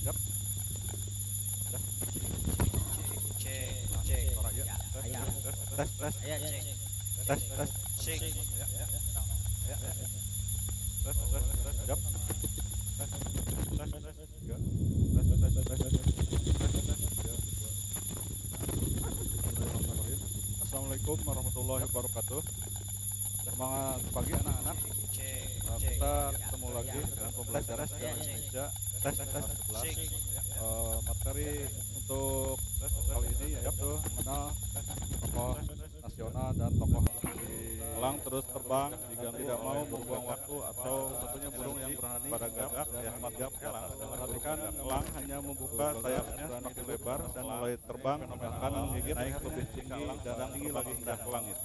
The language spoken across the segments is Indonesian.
Yap, dah. Cek. Suara ya. Aya. Tes. Aya cek. Tes. Cek. Ya. Tes. Yap. Ya. Assalamualaikum warahmatullahi wabarakatuh. Semangat pagi anak-anak. Kita ketemu lagi dengan pembelajaran sejarah Indonesia. Tes 11. Materi untuk kali ini yaitu mengenal tokoh nasional dan tokoh elang terus terbang jika tidak mau membuang waktu atau satunya burung yang berani pada gagak ya magap elang. Perhatikan elang hanya membuka sayapnya semakin lebar dan mulai terbang akan menggigit naik lebih tinggi dan tinggi lagi hingga ke langit.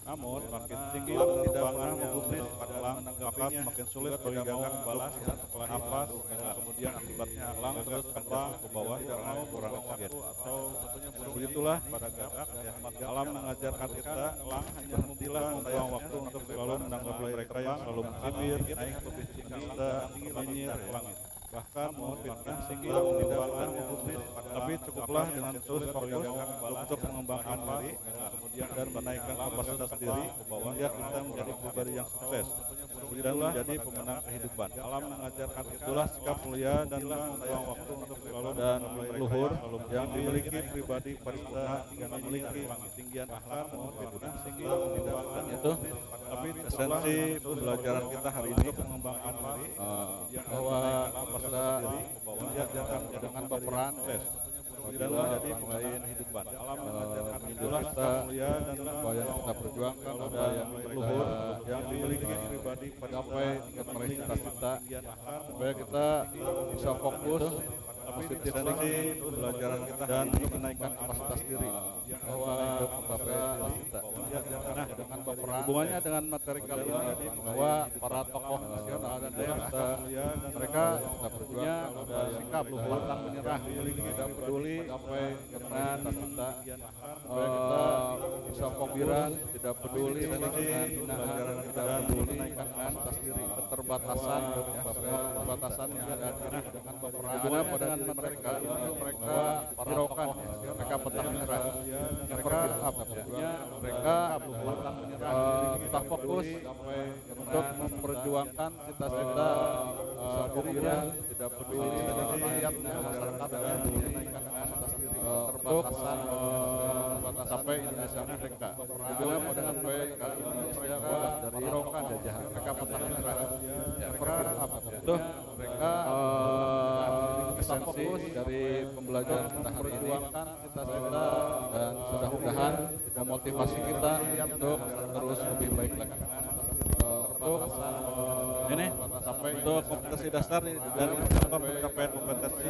Namun makin tinggi tidak pernah menggubris pada elang, maka semakin sulit bagi gagak membalas setelah nafas. Kemudian akibatnya elang terus terbang ke bawah tidak mau kurang oksigen. Begitulah pada gagak ya alam mengajarkan kita elang hanya membuang waktu untuk selalu menanggapi mereka yang selalu mencibir naik lebih tinggi dan menyinyir langit. Bahkan mau fitnah tinggi tidak akan menggubris, tapi cukuplah dengan terus untuk mengembangkan diri kemudian dan menaikkan kapasitas diri hingga kita menjadi pribadi yang sukses dan menjadi pemenang kehidupan. Alam mengajarkan itulah sikap mulia dan membuang waktu untuk selalu dan luhur yang dimiliki pribadi paripurna yang memiliki ketinggian akhlak fitnah tinggi itu. Tapi esensi pembelajaran kita hari ini mengembangkan diri bahwa kita dengan berperan dan menjadi pemain kehidupan. Alam mengajarkan itulah kita mulia dan apa yang kita perjuangkan ada yang luhur yang dimiliki pribadi sampai meraih cita-cita supaya kita bisa fokus positif tinggi pembelajaran kita dan menaikkan kapasitas diri bahwa mencapai cita. Nah, dengan berperan hubungannya dengan materi kali ini bahwa para tokoh nasional dan daerah mereka punya sikap pantang menyerah, tidak peduli sampai dengan cita supaya kita bisa fokus, tidak peduli dengan hinaan, tidak peduli dengan kapasitas diri, keterbatasan yang ada dengan berperan pada mereka ini mereka hiraukan, mereka pantang menyerah, mereka tetap fokus untuk memperjuangkan cita-cita dirinya, tidak peduli dengan rakyatnya, masyarakat dan menaikkan kapasitas diri, keterbatasan sampai Indonesia merdeka. Hubungan dengan mereka Indonesia dari hiraukan jajahan, mereka pantang menyerah, itu mereka esensi dari pembelajaran kita hari ini cita-cita dan mudah-mudahan memotivasi kita untuk terus lebih baik lagi. Ini sampai untuk kompetisi dasar dan indikator pencapaian kompetensi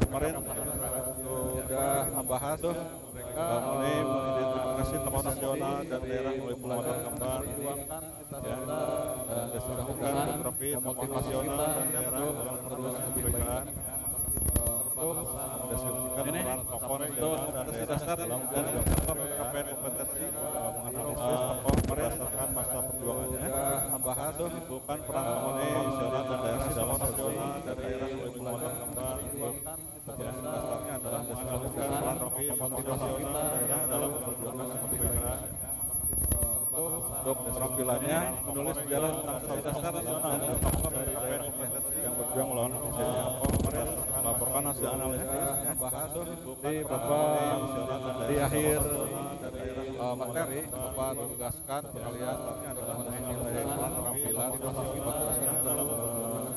kemarin sudah membahas mengenai mengidentifikasi tokoh nasional dan daerah mulai penguatan gambar dan disebutkan fotografi tokoh nasional dan daerah dalam terus kebinekaan mendeskripsikan peran tokoh nasional dan daerah dalam indikator pencapaian kompetensi menganalisis tokoh berdasarkan masa perjuangannya membahas menyimpulkan peran mengenai nasional dan daerah dalam nasional dan daerah mulai penguatan gambar yang dasarnya adalah mendeskripsikan peran tokoh nasional dan daerah dalam perjuangan kebinekaan. Untuk keterampilannya menulis sejarah tentang dasar nasional dan tokoh dari daerah kompetensi yang berjuang melawan melaporkan hasil analisisnya bahas di Bapak di akhir materi Bapak tugaskan kalian mengenai nilai keterampilan dalam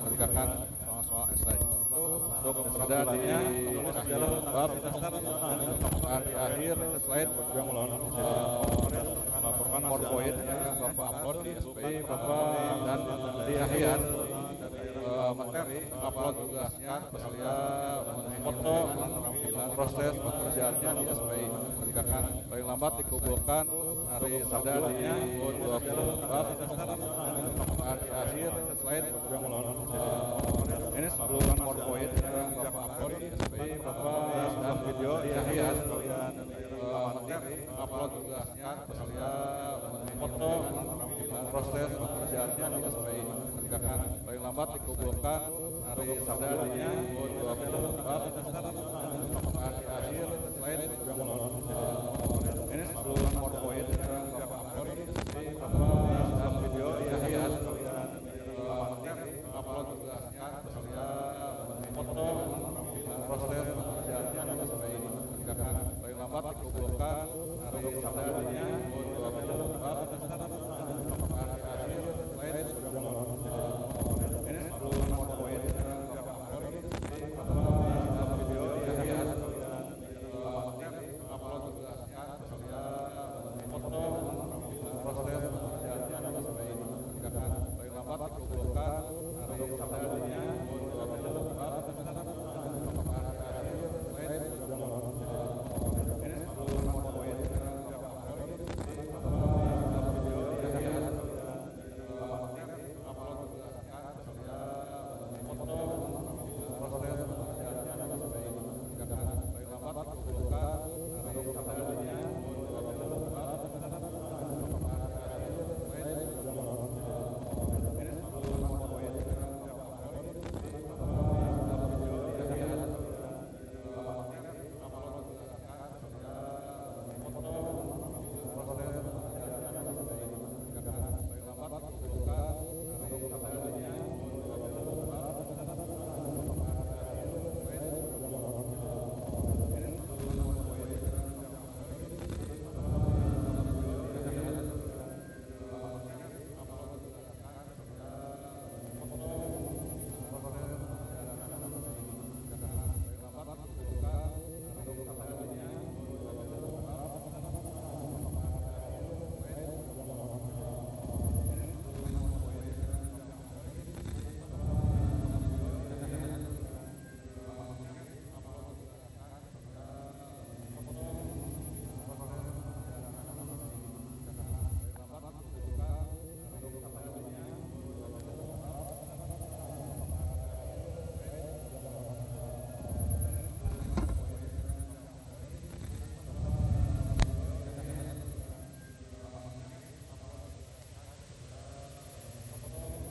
mengerjakan soal esai. Untuk keterampilannya menulis sejarah bab di akhir slide berjuang melawan melaporkan PowerPoint yang Bapak upload di SPI Bapak dan di akhir materi upload tugaskan saya foto proses pekerjaannya di SPI mengerjakan paling lambat dikumpulkan hari Sabtu di 24 di akhir slide berjuang melawan ini sebelum PowerPoint yang Bapak upload di SPI Bapak dan video di akhir materi upload tugaskan saya foto proses pekerjaannya di SPI mengerjakan paling lambat dikumpulkan hari Sabtunya 24 apakah di akhir slide ini sebelum PowerPoint dalam video di akhir kalian upload tugaskan saya foto proses pengerjaannya ada sampai ini paling lambat dikumpulkan hari Sabtunya 24 apakah di akhir slide ini sebelum PowerPoint dalam video di akhir kalian upload tugaskan saya foto proses pengerjaannya ada sampai ini paling lambat dikumpulkan hari Sabtunya 24 apakah di akhir slide ini sebelum PowerPoint dalam video di akhir upload tugaskan saya foto proses pengerjaannya ada sampai ini paling lambat dikumpulkan hari Sabtunya 24 apakah di akhir slide ini sebelum PowerPoint dalam video di akhir upload tugaskan saya foto proses pengerjaannya ada sampai ini paling lambat dikumpulkan hari Sabtunya 24 apakah di akhir slide ini sebelum PowerPoint dalam video di akhir upload tugaskan saya foto proses pengerjaannya ada sampai ini paling lambat dikumpulkan hari Sabtunya 24 apakah di akhir slide ini sebelum PowerPoint dalam video di akhir upload tugaskan saya foto proses pengerjaannya ada sampai ini paling lambat dikumpulkan hari Sabtunya 24 apakah di akhir slide ini sebelum PowerPoint dalam video di akhir upload tugaskan saya foto proses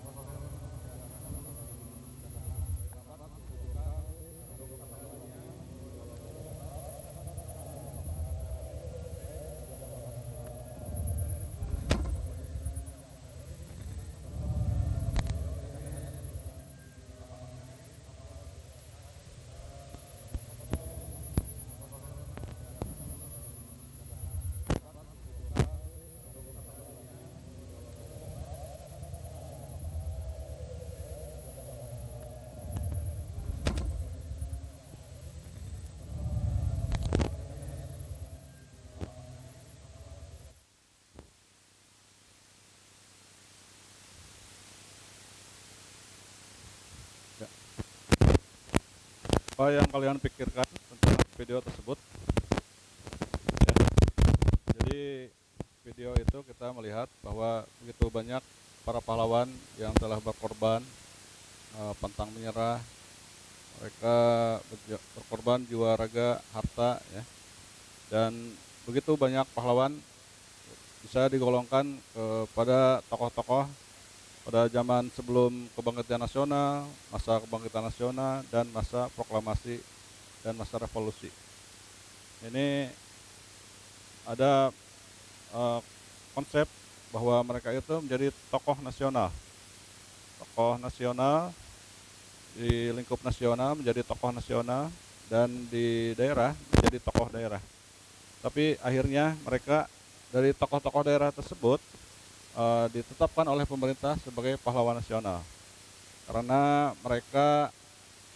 pengerjaannya ada sampai ini paling lambat dikumpulkan hari Sabtunya 24 apakah di akhir slide ini sebelum PowerPoint dalam video di akhir upload tugaskan saya foto proses pengerjaannya ada sampai ini paling lambat dikumpulkan hari Sabtunya 24 apakah di akhir slide ini dalam video di akhir ya. Apa yang kalian pikirkan tentang video tersebut ya. Jadi video itu kita melihat bahwa begitu banyak para pahlawan yang telah berkorban, pantang menyerah, mereka berkorban jiwa, raga, harta ya. Dan begitu banyak pahlawan bisa digolongkan kepada tokoh-tokoh pada zaman sebelum kebangkitan nasional, masa kebangkitan nasional, dan masa proklamasi dan masa revolusi. Ini ada konsep bahwa mereka itu menjadi tokoh nasional di lingkup nasional menjadi tokoh nasional, dan di daerah menjadi tokoh daerah. Tapi akhirnya mereka dari tokoh-tokoh daerah tersebut ditetapkan oleh pemerintah sebagai pahlawan nasional karena mereka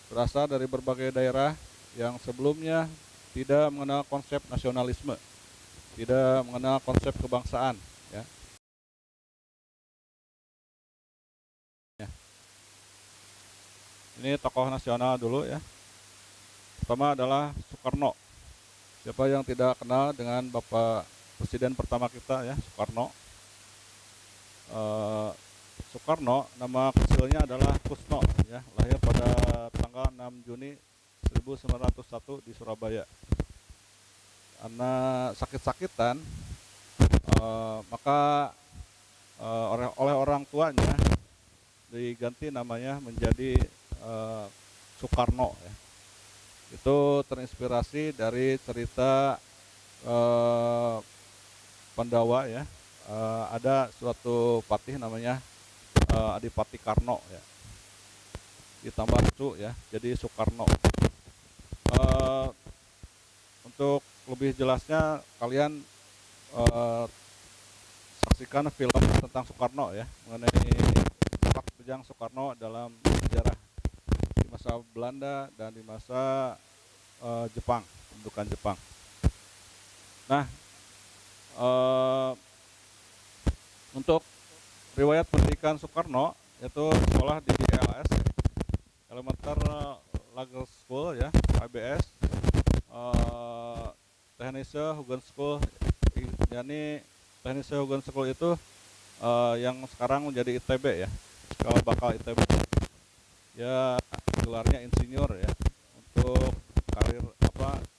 berasal dari berbagai daerah yang sebelumnya tidak mengenal konsep nasionalisme, tidak mengenal konsep kebangsaan ya. Ini tokoh nasional dulu ya. Pertama adalah Soekarno. Siapa yang tidak kenal dengan Bapak Presiden pertama kita ya, Soekarno. Soekarno nama kecilnya adalah Kusno ya, lahir pada tanggal 6 Juni 1901 di Surabaya. Karena sakit-sakitan maka oleh orang tuanya diganti namanya menjadi Soekarno ya. Itu terinspirasi dari cerita Pandawa ya. Ada suatu patih namanya Adipati Karno ya. Ditambah Su ya, jadi Soekarno. Untuk lebih jelasnya kalian saksikan film tentang Soekarno ya, mengenai sepak terjang Soekarno dalam sejarah di masa Belanda dan di masa Jepang, pendudukan Jepang. Nah, untuk riwayat pendidikan Soekarno yaitu sekolah di LS, Elementer Lager School ya, ABS, Technische Hogeschool, yakni Technische Hogeschool itu yang sekarang menjadi ITB ya, sekolah bakal ITB. Ya gelarnya insinyur ya, untuk karir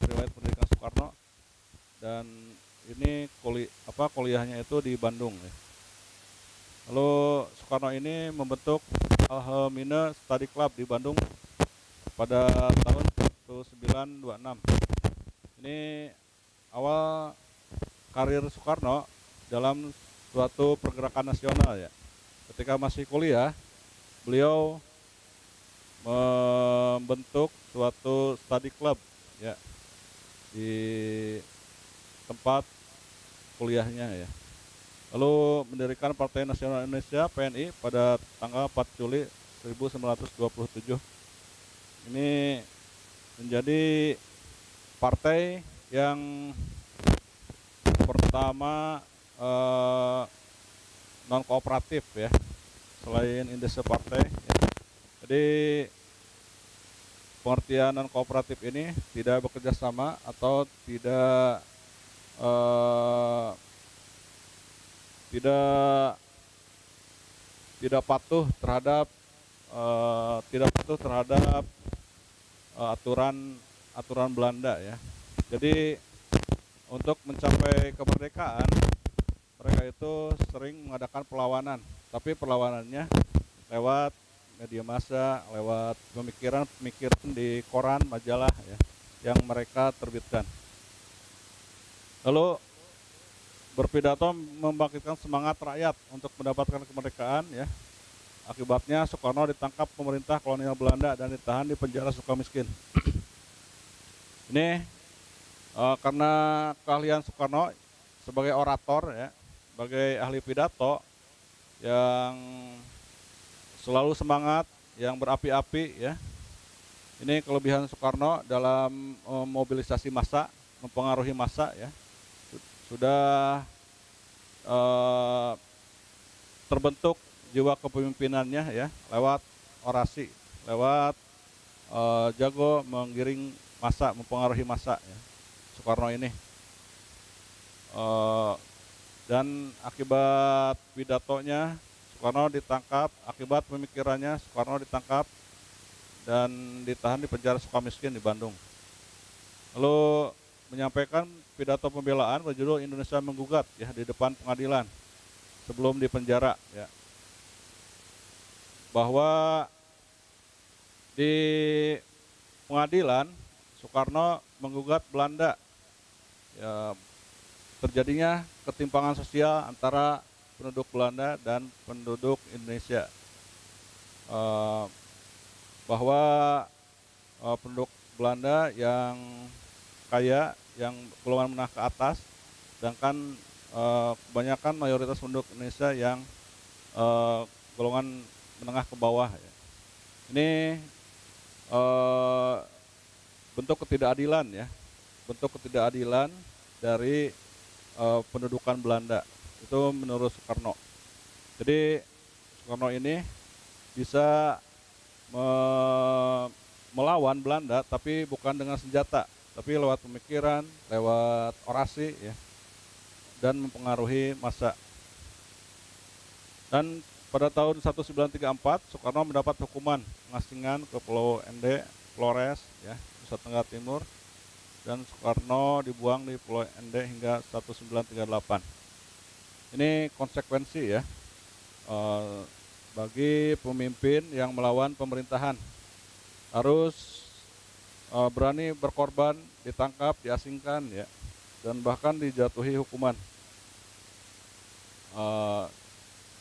riwayat pendidikan Soekarno, dan ini kuliahnya itu di Bandung ya. Lalu Soekarno ini membentuk Alhemine Study Club di Bandung pada tahun 1926. Ini awal karir Soekarno dalam suatu pergerakan nasional ya. Ketika masih kuliah, beliau membentuk suatu study club ya di tempat kuliahnya ya. Lalu mendirikan Partai Nasional Indonesia (PNI) pada tanggal 4 Juli 1927. Ini menjadi partai yang pertama non kooperatif ya, selain Indese Partai ya. Jadi pengertian non kooperatif ini tidak bekerja sama atau tidak tidak patuh terhadap aturan Belanda ya. Jadi untuk mencapai kemerdekaan mereka itu sering mengadakan perlawanan, tapi perlawanannya lewat media massa, lewat pemikiran di koran, majalah ya, yang mereka terbitkan. Lalu berpidato membangkitkan semangat rakyat untuk mendapatkan kemerdekaan ya. Akibatnya Soekarno ditangkap pemerintah kolonial Belanda dan ditahan di penjara Sukamiskin. Ini karena keahlian Soekarno sebagai orator ya, sebagai ahli pidato yang selalu semangat, yang berapi-api ya. Ini kelebihan Soekarno dalam mobilisasi massa, mempengaruhi massa ya. Sudah terbentuk jiwa kepemimpinannya ya, lewat orasi, lewat jago menggiring massa, mempengaruhi massa ya, Soekarno ini. Dan akibat pidatonya Soekarno ditangkap, akibat pemikirannya Soekarno ditangkap dan ditahan di penjara Sukamiskin di Bandung. Lalu menyampaikan pidato pembelaan berjudul Indonesia Menggugat ya di depan pengadilan sebelum dipenjara ya. Bahwa di pengadilan Soekarno menggugat Belanda ya, terjadinya ketimpangan sosial antara penduduk Belanda dan penduduk Indonesia. Bahwa penduduk Belanda yang kaya, yang golongan menengah ke atas, sedangkan kebanyakan mayoritas penduduk Indonesia yang golongan menengah ke bawah ya. Ini bentuk ketidakadilan ya, bentuk ketidakadilan dari pendudukan Belanda itu menurut Soekarno. Jadi Soekarno ini bisa melawan Belanda tapi bukan dengan senjata, tapi lewat pemikiran, lewat orasi ya, dan mempengaruhi massa. Dan pada tahun 1934 Soekarno mendapat hukuman pengasingan ke Pulau Ende, Flores ya, Nusa Tenggara Timur, dan Soekarno dibuang di Pulau Ende hingga 1938. Ini konsekuensi ya bagi pemimpin yang melawan pemerintahan. Harus berani berkorban, ditangkap, diasingkan ya, dan bahkan dijatuhi hukuman.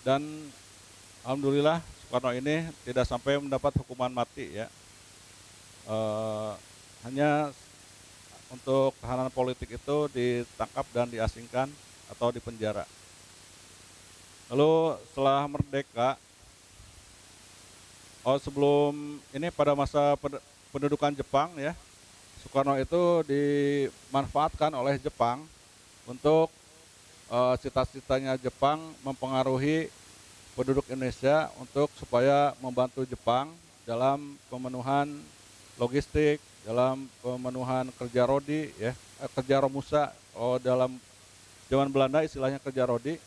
Dan alhamdulillah Soekarno ini tidak sampai mendapat hukuman mati ya. Hanya untuk tahanan politik itu ditangkap dan diasingkan atau dipenjara. Lalu setelah merdeka, sebelum ini pada masa pendudukan Jepang ya, Soekarno itu dimanfaatkan oleh Jepang untuk cita-citanya Jepang mempengaruhi penduduk Indonesia untuk supaya membantu Jepang dalam pemenuhan logistik, dalam pemenuhan kerja rodi ya, kerja romusa. Kalau dalam zaman Belanda istilahnya kerja rodi,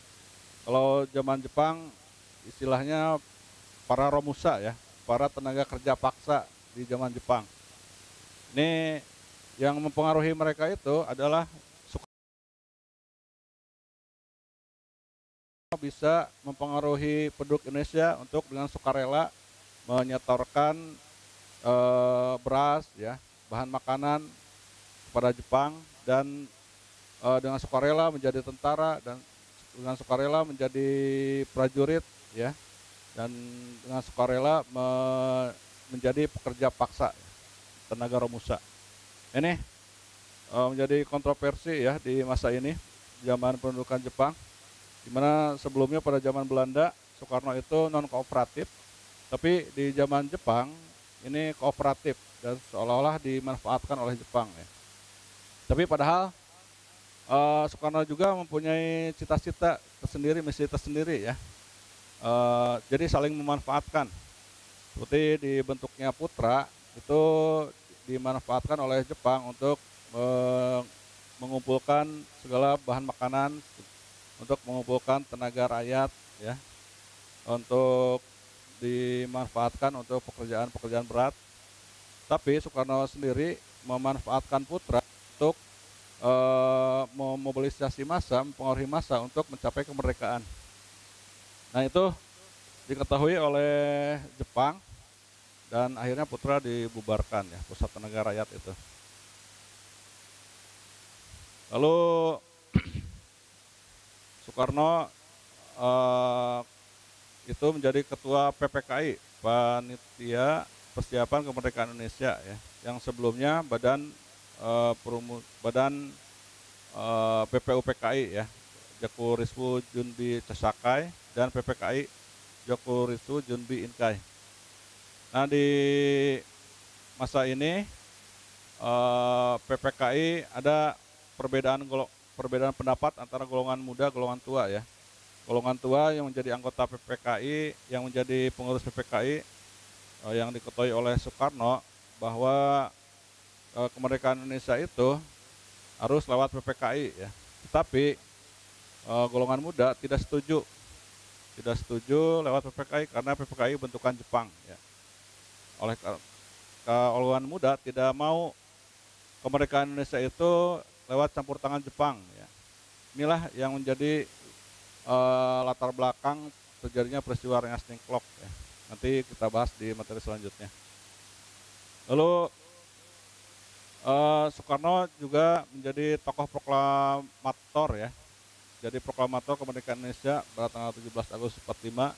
kalau zaman Jepang istilahnya para romusa ya, para tenaga kerja paksa di zaman Jepang. Ini yang mempengaruhi mereka itu adalah bisa mempengaruhi penduduk Indonesia untuk dengan sukarela menyetorkan beras ya, bahan makanan kepada Jepang, dan dengan sukarela menjadi tentara, dan dengan sukarela menjadi prajurit ya, dan dengan sukarela menjadi pekerja paksa tenaga romusa. Ini menjadi kontroversi ya di masa ini, zaman pendudukan Jepang, di mana sebelumnya pada zaman Belanda Soekarno itu non kooperatif, tapi di zaman Jepang ini kooperatif dan seolah-olah dimanfaatkan oleh Jepang ya. Tapi padahal Soekarno juga mempunyai cita-cita tersendiri, misi tersendiri ya. Jadi saling memanfaatkan. Seperti dibentuknya Putra itu dimanfaatkan oleh Jepang untuk mengumpulkan segala bahan makanan, untuk mengumpulkan tenaga rakyat ya, untuk dimanfaatkan untuk pekerjaan-pekerjaan berat. Tapi Soekarno sendiri memanfaatkan Putra untuk memobilisasi massa, mempengaruhi massa untuk mencapai kemerdekaan. Nah itu diketahui oleh Jepang dan akhirnya Putra dibubarkan ya, Pusat Tenaga Rakyat itu. Lalu Soekarno itu menjadi ketua PPKI, Panitia Persiapan Kemerdekaan Indonesia ya, yang sebelumnya Badan PPUPKI ya, Jaku Riswu Junbi Casakai, dan PPKI Jaku Riswu Junbi Inkai. Nah di masa ini PPKI ada perbedaan pendapat antara golongan muda, golongan tua ya. Golongan tua yang menjadi anggota PPKI, yang menjadi pengurus PPKI yang diketuai oleh Soekarno, bahwa kemerdekaan Indonesia itu harus lewat PPKI ya. Tetapi golongan muda tidak setuju lewat PPKI karena PPKI bentukan Jepang ya. Oleh golongan muda tidak mau kemerdekaan Indonesia itu lewat campur tangan Jepang ya. Inilah yang menjadi latar belakang terjadinya peristiwa Rengas Dengklok ya. Nanti kita bahas di materi selanjutnya. Lalu Soekarno juga menjadi tokoh proklamator ya. Jadi proklamator kemerdekaan Indonesia pada tanggal 17 Agustus 45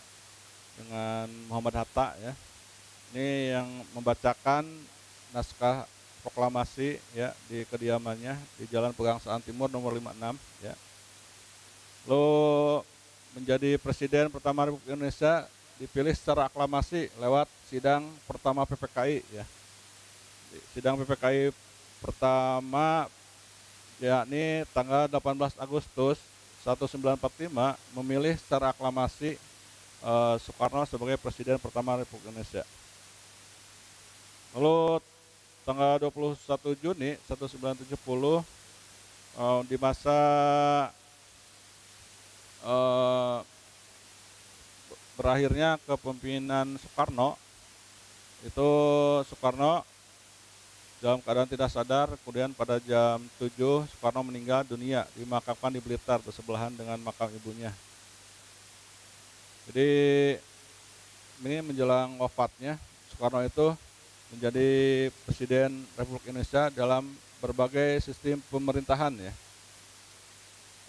dengan Muhammad Hatta ya. Ini yang membacakan naskah proklamasi ya di kediamannya di Jalan Pegangsaan Timur nomor 56 ya. Lalu menjadi presiden pertama Republik Indonesia dipilih secara aklamasi lewat sidang pertama PPKI ya. Sidang PPKI pertama yakni tanggal 18 Agustus 1945 memilih secara aklamasi Soekarno sebagai presiden pertama Republik Indonesia. Lalu tanggal 21 Juni 1970 di masa berakhirnya kepemimpinan Soekarno, itu Soekarno dalam keadaan tidak sadar, kemudian pada jam 7 Soekarno meninggal dunia, dimakamkan di Blitar bersebelahan dengan makam ibunya. Jadi ini menjelang wafatnya Soekarno itu menjadi Presiden Republik Indonesia dalam berbagai sistem pemerintahan ya.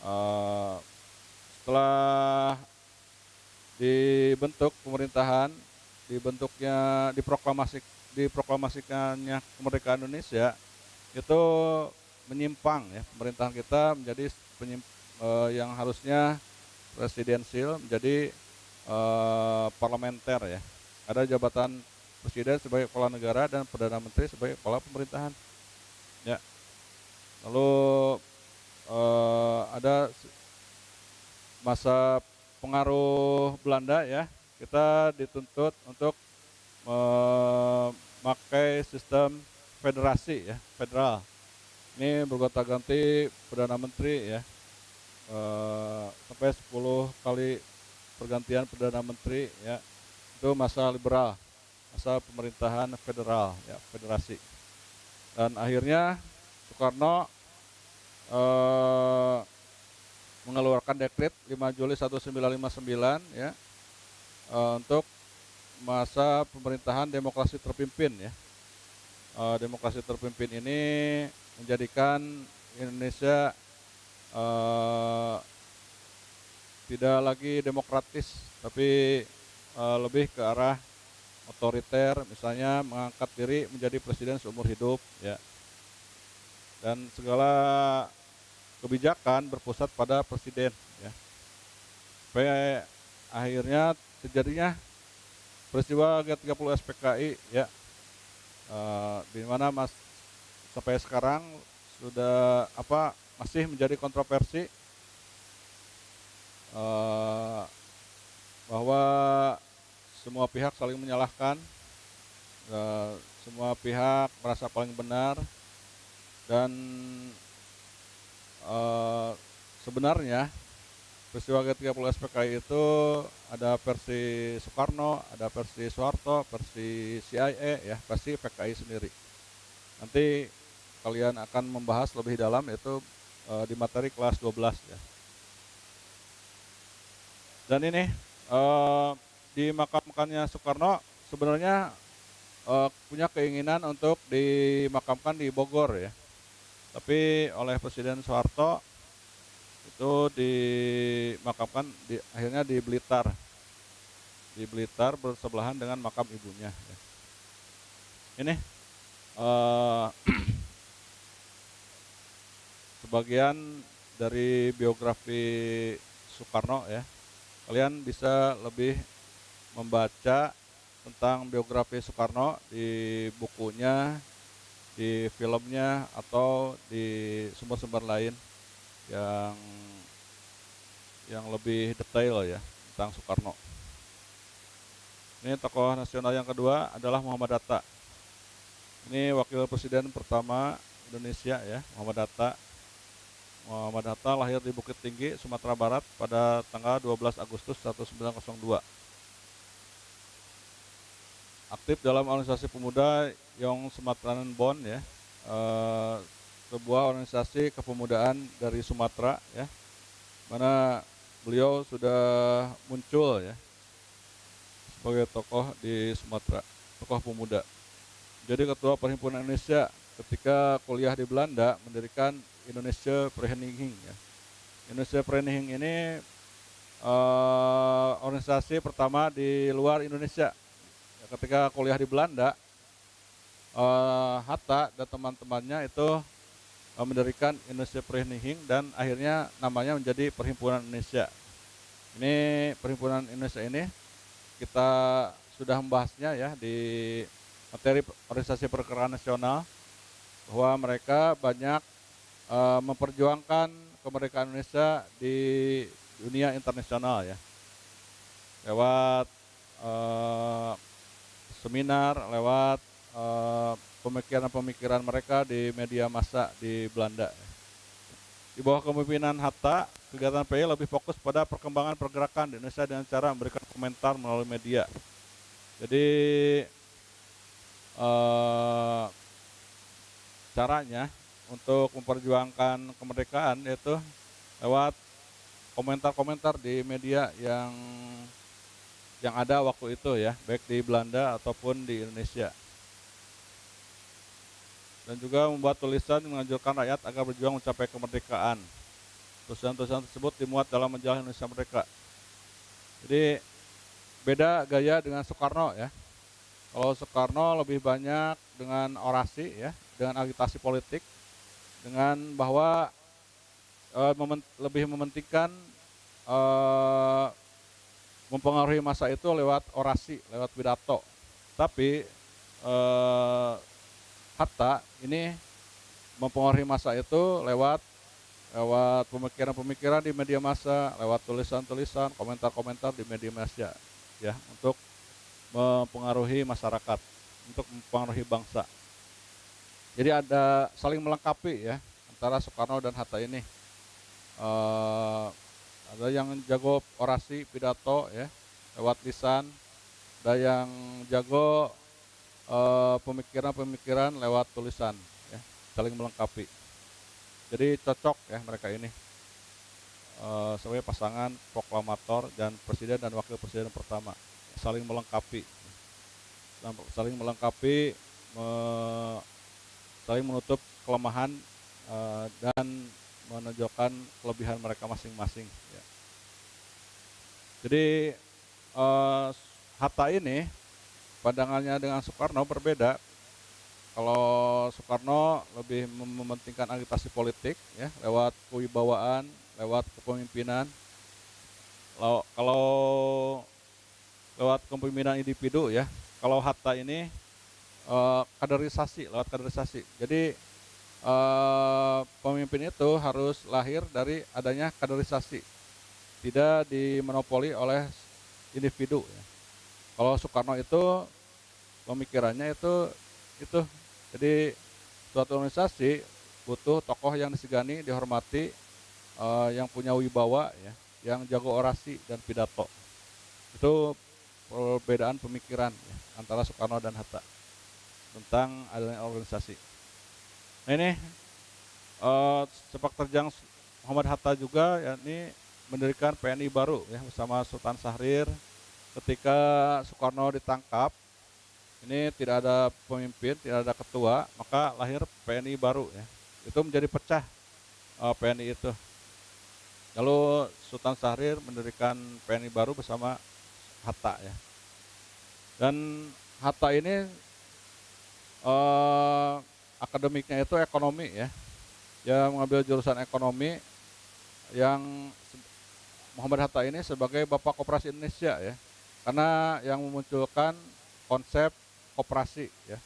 Eh, Setelah dibentuk pemerintahan, diproklamasikannya kemerdekaan Indonesia, itu menyimpang ya, pemerintahan kita menjadi yang harusnya presidensil menjadi parlementer ya. Ada jabatan presiden sebagai kepala negara dan perdana menteri sebagai kepala pemerintahan. Ya. Lalu ada masa pengaruh Belanda ya, kita dituntut untuk memakai sistem federasi ya, federal. Ini bergonta-ganti perdana menteri ya, sampai 10 kali pergantian perdana menteri ya. Itu masa liberal, masa pemerintahan federal ya, federasi. Dan akhirnya Soekarno mengeluarkan dekret 5 Juli 1959 ya, untuk masa pemerintahan demokrasi terpimpin ya. Demokrasi terpimpin ini menjadikan Indonesia tidak lagi demokratis, tapi lebih ke arah otoriter, misalnya mengangkat diri menjadi presiden seumur hidup ya. Dan segala kebijakan berpusat pada presiden ya. Sampai akhirnya terjadinya peristiwa G30 SPKI ya, di mana sampai sekarang sudah masih menjadi kontroversi, bahwa semua pihak saling menyalahkan, semua pihak merasa paling benar, dan sebenarnya peristiwa G30 SPKI itu ada versi Soekarno, ada versi Soeharto, versi CIA ya, versi PKI sendiri. Nanti kalian akan membahas lebih dalam itu di materi kelas 12 ya. Dan ini dimakamkannya Soekarno sebenarnya punya keinginan untuk dimakamkan di Bogor ya. Tapi oleh Presiden Soeharto itu dimakamkan akhirnya di Blitar. Di Blitar bersebelahan dengan makam ibunya ya. Ini sebagian dari biografi Soekarno ya. Kalian bisa lebih membaca tentang biografi Soekarno di bukunya, di filmnya, atau di sumber-sumber lain yang lebih detail ya tentang Soekarno. Ini tokoh nasional yang kedua adalah Muhammad Hatta. Ini wakil presiden pertama Indonesia ya, Muhammad Hatta. Muhammad Hatta lahir di Bukit Tinggi, Sumatera Barat pada tanggal 12 Agustus 1902. Aktif dalam organisasi pemuda Young Sumatran Bond ya, sebuah organisasi kepemudaan dari Sumatera ya, mana beliau sudah muncul ya sebagai tokoh di Sumatera, tokoh pemuda. Jadi ketua Perhimpunan Indonesia ketika kuliah di Belanda mendirikan Indonesia Vereniging ya. Indonesia Vereniging ini organisasi pertama di luar Indonesia. Ketika kuliah di Belanda, Hatta dan teman-temannya itu mendirikan Indonesia Vereniging dan akhirnya namanya menjadi Perhimpunan Indonesia. Ini Perhimpunan Indonesia ini kita sudah membahasnya ya di materi organisasi pergerakan nasional, bahwa mereka banyak memperjuangkan kemerdekaan Indonesia di dunia internasional ya, lewat seminar, lewat pemikiran-pemikiran mereka di media massa di Belanda. Di bawah kepemimpinan Hatta, kegiatan PI lebih fokus pada perkembangan pergerakan di Indonesia dengan cara memberikan komentar melalui media. Jadi caranya untuk memperjuangkan kemerdekaan yaitu lewat komentar-komentar di media yang yang ada waktu itu ya, baik di Belanda ataupun di Indonesia. Dan juga membuat tulisan menganjurkan rakyat agar berjuang mencapai kemerdekaan. Tulisan-tulisan tersebut dimuat dalam majalah Indonesia Merdeka. Jadi beda gaya dengan Soekarno ya. Kalau Soekarno lebih banyak dengan orasi ya, dengan agitasi politik, dengan bahwa lebih mementingkan eh, mempengaruhi massa itu lewat orasi, lewat pidato. Tapi Hatta ini mempengaruhi massa itu lewat pemikiran-pemikiran di media massa, lewat tulisan-tulisan, komentar-komentar di media massa, ya, untuk mempengaruhi masyarakat, untuk mempengaruhi bangsa. Jadi ada saling melengkapi ya antara Soekarno dan Hatta ini. Ada yang jago orasi, pidato ya, lewat lisan, ada yang jago pemikiran-pemikiran lewat tulisan, ya, saling melengkapi. Jadi cocok ya mereka ini sebagai pasangan proklamator dan presiden dan wakil presiden pertama, saling melengkapi, saling menutup kelemahan dan menunjukkan kelebihan mereka masing-masing. Ya. Jadi Hatta ini pandangannya dengan Soekarno berbeda. Kalau Soekarno lebih mementingkan agitasi politik ya lewat kewibawaan, lewat kepemimpinan. Kalau lewat kepemimpinan individu ya. Kalau Hatta ini kaderisasi, lewat kaderisasi. Jadi pemimpin itu harus lahir dari adanya kaderisasi, tidak dimonopoli oleh individu. Ya. Kalau Soekarno itu pemikirannya itu, jadi suatu organisasi butuh tokoh yang disegani, dihormati, yang punya wibawa, ya, yang jago orasi dan pidato. Itu perbedaan pemikiran ya, antara Soekarno dan Hatta tentang adanya organisasi. Nah ini sepak terjang Muhammad Hatta juga, yakni mendirikan PNI baru ya bersama Sultan Syahrir. Ketika Soekarno ditangkap, ini tidak ada pemimpin, tidak ada ketua, maka lahir PNI baru ya. Itu menjadi pecah PNI itu. Lalu Sultan Syahrir mendirikan PNI baru bersama Hatta ya. Dan Hatta ini akademiknya itu ekonomi ya. Dia mengambil jurusan ekonomi, yang Muhammad Hatta ini sebagai Bapak Koperasi Indonesia ya. Karena yang memunculkan konsep koperasi ya.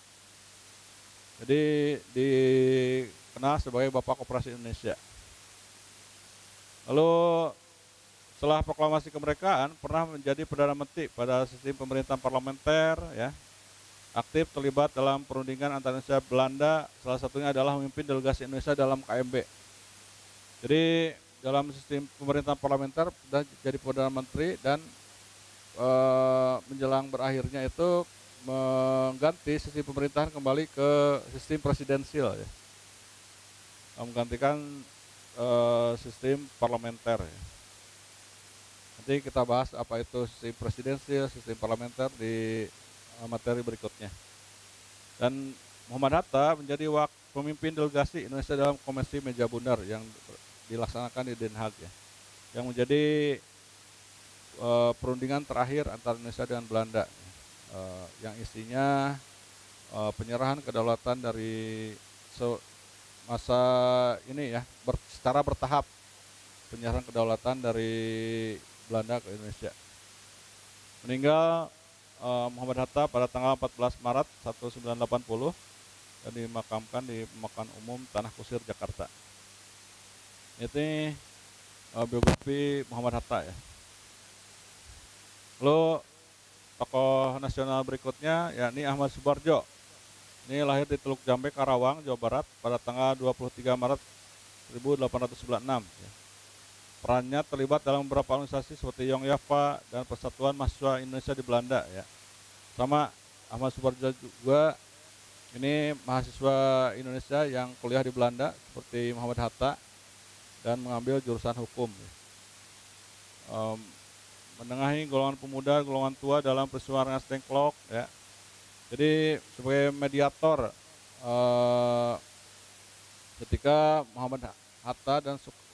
Jadi dikenal sebagai Bapak Koperasi Indonesia. Lalu setelah proklamasi kemerdekaan pernah menjadi Perdana Menteri pada sistem pemerintahan parlementer ya. Aktif terlibat dalam perundingan antara Indonesia dan Belanda, salah satunya adalah memimpin delegasi Indonesia dalam KMB. Jadi dalam sistem pemerintahan parlementer sudah jadi Perdana Menteri dan menjelang berakhirnya itu mengganti sistem pemerintahan kembali ke sistem presidensial ya. Menggantikan sistem parlementer ya. Nanti kita bahas apa itu sistem presidensial, sistem parlementer di materi berikutnya. Dan Muhammad Hatta menjadi pemimpin delegasi Indonesia dalam Konvensi Meja Bundar yang dilaksanakan di Den Haag ya. Yang menjadi perundingan terakhir antara Indonesia dengan Belanda, yang isinya penyerahan kedaulatan dari masa ini ya, secara bertahap penyerahan kedaulatan dari Belanda ke Indonesia. Meninggal Muhammad Hatta pada tanggal 14 Maret 1980 dan dimakamkan di Pemakaman Umum Tanah Kusir, Jakarta. Ini biografi Muhammad Hatta ya. Lalu tokoh nasional berikutnya yakni Ahmad Subarjo. Ini lahir di Teluk Jambe, Karawang, Jawa Barat pada tanggal 23 Maret 1896 ya. Perannya terlibat dalam beberapa organisasi seperti Young Yava dan Persatuan Mahasiswa Indonesia di Belanda ya. Sama Ahmad Subarjo juga ini mahasiswa Indonesia yang kuliah di Belanda seperti Muhammad Hatta dan mengambil jurusan hukum ya. menengahi golongan pemuda, golongan tua dalam peristiwa Rengas Dengklok ya. Jadi sebagai mediator ketika Muhammad Hatta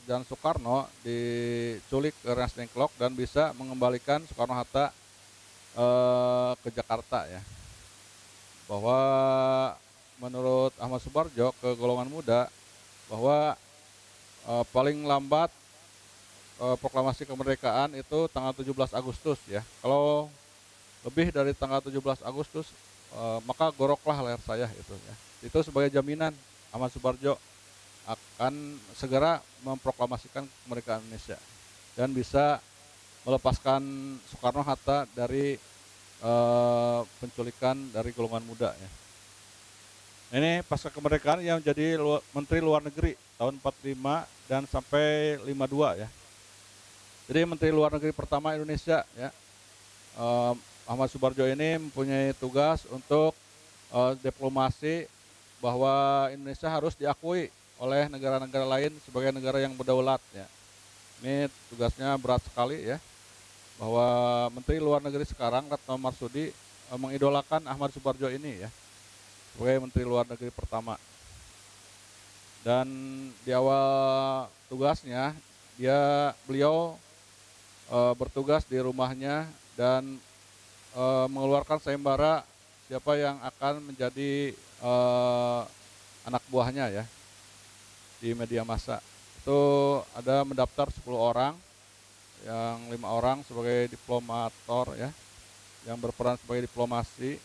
dan Soekarno diculik ke Rengas Dengklok dan bisa mengembalikan Soekarno Hatta ke Jakarta ya. Bahwa menurut Ahmad Subarjo ke golongan muda bahwa paling lambat proklamasi kemerdekaan itu tanggal 17 Agustus ya. Kalau lebih dari tanggal 17 Agustus maka goroklah leher saya itu ya. Itu sebagai jaminan Ahmad Subarjo akan segera memproklamasikan kemerdekaan Indonesia dan bisa melepaskan Soekarno Hatta dari penculikan dari golongan muda ya. Ini pasca kemerdekaan yang menjadi Menteri Luar Negeri tahun 45 dan sampai 52 ya. Jadi Menteri Luar Negeri pertama Indonesia ya. Ahmad Subarjo ini mempunyai tugas untuk diplomasi bahwa Indonesia harus diakui oleh negara-negara lain sebagai negara yang berdaulat ya. Ini tugasnya berat sekali ya. Bahwa Menteri Luar Negeri sekarang Retno Marsudi mengidolakan Ahmad Subarjo ini ya sebagai Menteri Luar Negeri pertama. Dan di awal tugasnya beliau bertugas di rumahnya dan mengeluarkan sayembara siapa yang akan menjadi anak buahnya ya di media massa. Itu ada mendaftar 10 orang, yang 5 orang sebagai diplomator ya, yang berperan sebagai diplomasi,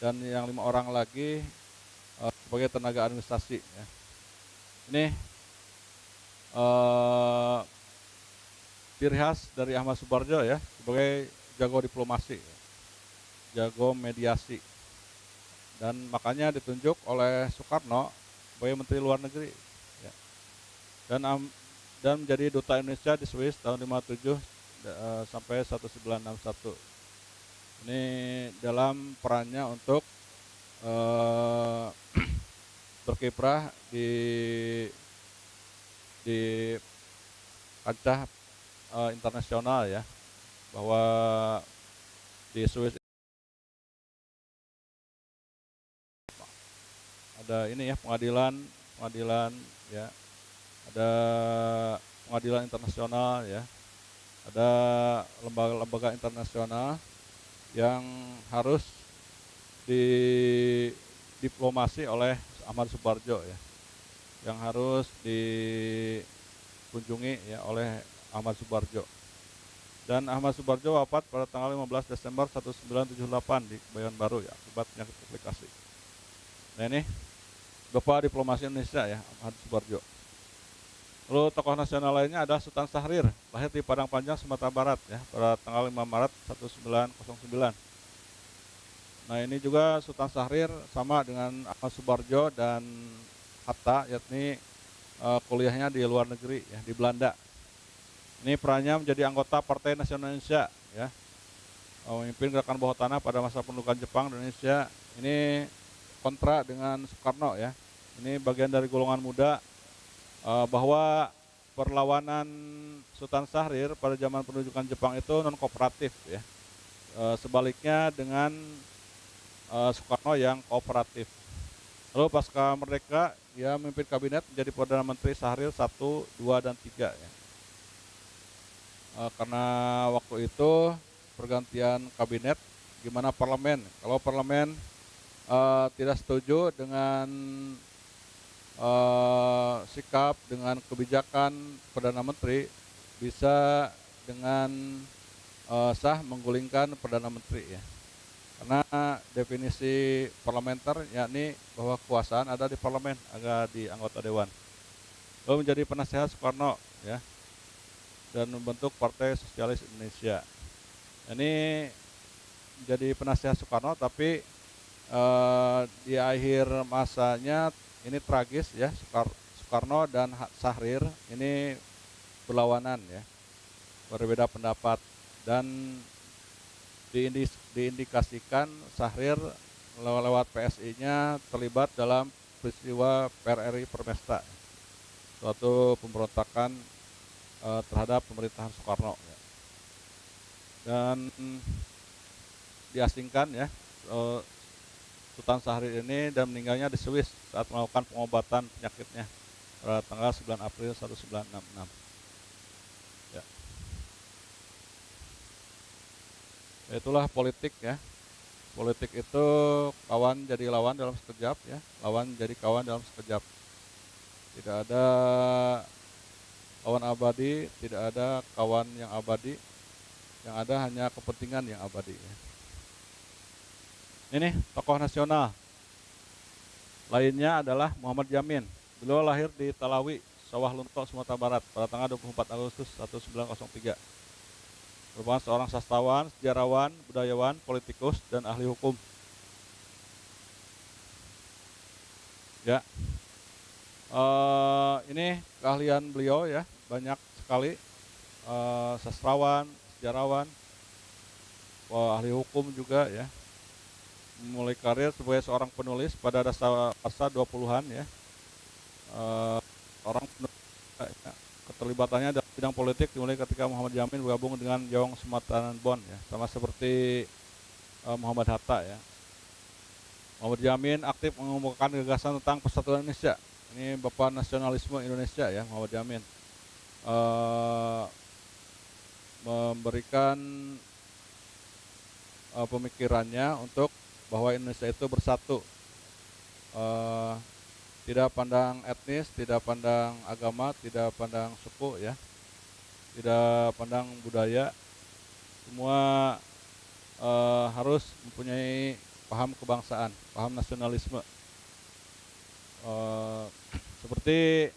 dan yang 5 orang lagi sebagai tenaga administrasi ya. Ini ciri khas dari Ahmad Subarjo ya sebagai jago diplomasi, jago mediasi, dan makanya ditunjuk oleh Soekarno sebagai Menteri Luar Negeri ya. Dan menjadi duta Indonesia di Swiss tahun 57 sampai 1961. Ini dalam perannya untuk berkiprah di kancah internasional ya, bahwa di Swiss ada ini ya pengadilan ya, ada pengadilan internasional ya, ada lembaga-lembaga internasional yang harus didiplomasi oleh Ahmad Subarjo ya, yang harus dikunjungi ya oleh Ahmad Subarjo. Dan Ahmad Subarjo wafat pada tanggal 15 Desember 1978 di Kebayoran Baru ya, akibat penyakit komplikasi. Nah ini Bapak Diplomasi Indonesia ya, Ahmad Subarjo. Lalu tokoh nasional lainnya ada Sultan Syahrir, lahir di Padang Panjang, Sumatera Barat ya, pada tanggal 5 Maret 1909. Nah ini juga Sultan Syahrir sama dengan Ahmad Subarjo dan Hatta, yakni kuliahnya di luar negeri ya, di Belanda. Ini perannya menjadi anggota Partai Nasional Indonesia ya, memimpin gerakan bawah tanah pada masa pendudukan Jepang di Indonesia. Ini kontra dengan Soekarno ya. Ini bagian dari golongan muda, bahwa perlawanan Sultan Syahrir pada zaman pendudukan Jepang itu non kooperatif ya. Sebaliknya dengan Soekarno yang kooperatif. Lalu pasca merdeka dia memimpin kabinet menjadi Perdana Menteri Syahrir 1, 2, dan 3 ya. Karena waktu itu pergantian kabinet, gimana parlemen? Kalau parlemen tidak setuju dengan sikap, dengan kebijakan Perdana Menteri, bisa dengan sah menggulingkan Perdana Menteri ya. Karena definisi parlementer yakni bahwa kekuasaan ada di parlemen, ada di anggota dewan. Lalu menjadi penasehat Soekarno ya, dan membentuk Partai Sosialis Indonesia. Ini menjadi penasehat Soekarno, tapi di akhir masanya ini tragis ya, Soekarno dan Syahrir ini berlawanan ya, berbeda pendapat, dan diindikasikan Syahrir lewat PSI-nya terlibat dalam peristiwa PRRI Permesta, suatu pemberontakan terhadap pemerintahan Soekarno. dan diasingkan ya Sultan Syahrir ini, dan meninggalnya di Swiss saat melakukan pengobatan penyakitnya pada tanggal 9 April 1966. Ya. Itulah politik ya. Politik itu kawan jadi lawan dalam sekejap ya, lawan jadi kawan dalam sekejap. Tidak ada kawan abadi, tidak ada kawan yang abadi, yang ada hanya kepentingan yang abadi ya. Ini tokoh nasional lainnya adalah Muhammad Yamin. Beliau lahir di Talawi, Sawah Lunto, Sumatera Barat pada tanggal 24 Agustus 1903. Merupakan seorang sastrawan, sejarawan, budayawan, politikus, dan ahli hukum. Ya, ini keahlian beliau ya, banyak sekali. Sastrawan, sejarawan, ahli hukum juga ya. Memulai karir sebagai seorang penulis pada dasar 20-an ya. Orang penulis ya. Keterlibatannya dalam bidang politik dimulai ketika Muhammad Yamin bergabung dengan Jong Sumatera Bon ya, sama seperti Muhammad Hatta ya. Muhammad Yamin aktif mengemukakan gagasan tentang persatuan Indonesia. Ini bapak nasionalisme Indonesia ya, Muhammad Yamin. Memberikan pemikirannya untuk bahwa Indonesia itu bersatu, tidak pandang etnis, tidak pandang agama, tidak pandang suku ya, tidak pandang budaya, semua harus mempunyai paham kebangsaan, paham nasionalisme. Seperti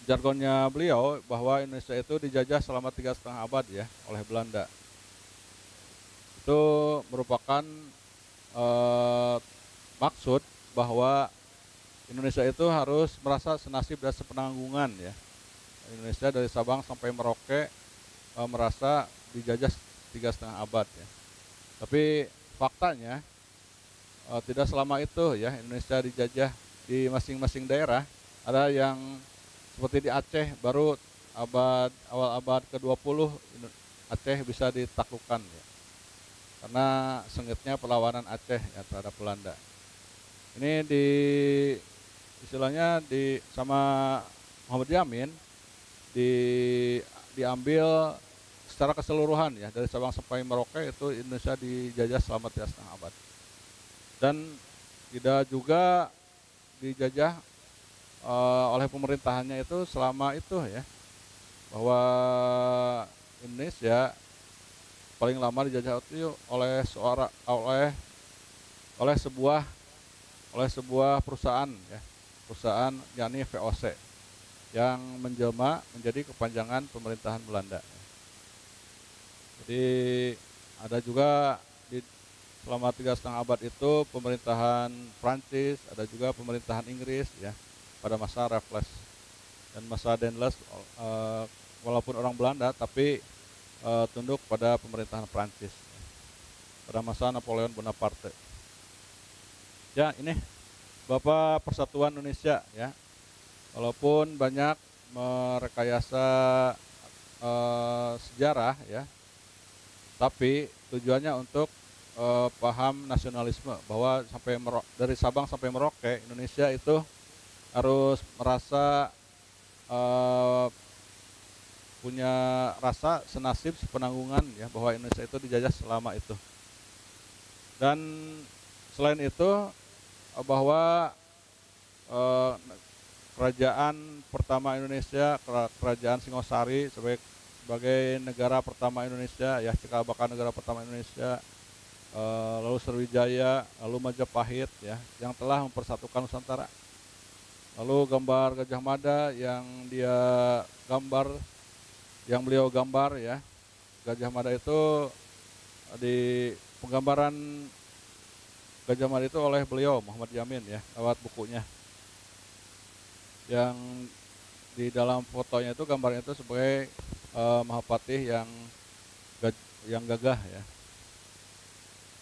jargonnya beliau bahwa Indonesia itu dijajah selama 3,5 abad ya oleh Belanda. Itu merupakan maksud bahwa Indonesia itu harus merasa senasib dan sepenanggungan ya. Indonesia dari Sabang sampai Merauke merasa dijajah 3,5 abad ya. Tapi faktanya tidak selama itu ya Indonesia dijajah di masing-masing daerah. Ada yang seperti di Aceh baru awal abad ke-20 Aceh bisa ditaklukkan ya. Karena sengitnya perlawanan Aceh ya terhadap Belanda. Ini istilahnya sama Muhammad Yamin diambil secara keseluruhan ya, dari Sabang sampai Merauke itu Indonesia dijajah selama 3,5 abad. Dan tidak juga dijajah oleh pemerintahannya itu selama itu ya, bahwa Indonesia paling lama dijajah itu oleh sebuah perusahaan ya, perusahaan yakni VOC yang menjelma menjadi kepanjangan pemerintahan Belanda. Jadi ada juga selama 3,5 abad itu pemerintahan Prancis, ada juga pemerintahan Inggris ya pada masa Raffles dan masa Daendels, walaupun orang Belanda tapi tunduk pada pemerintahan Prancis pada masa Napoleon Bonaparte. Ya, ini Bapak Persatuan Indonesia ya. Walaupun banyak merekayasa sejarah ya, tapi tujuannya untuk paham nasionalisme, bahwa dari Sabang sampai Merauke Indonesia itu harus merasa punya rasa senasib sepenanggungan ya, bahwa Indonesia itu dijajah selama itu. Dan selain itu bahwa kerajaan pertama Indonesia, kerajaan Singosari sebagai negara pertama Indonesia ya, cikal bakal negara pertama Indonesia, lalu Sriwijaya, lalu Majapahit ya, yang telah mempersatukan Nusantara. Lalu gambar Gajah Mada yang beliau gambar ya, Gajah Mada itu di penggambaran Gajah Mada itu oleh beliau Muhammad Yamin ya, lewat bukunya. Yang di dalam fotonya itu, gambarnya itu sebagai Mahapatih yang gagah ya.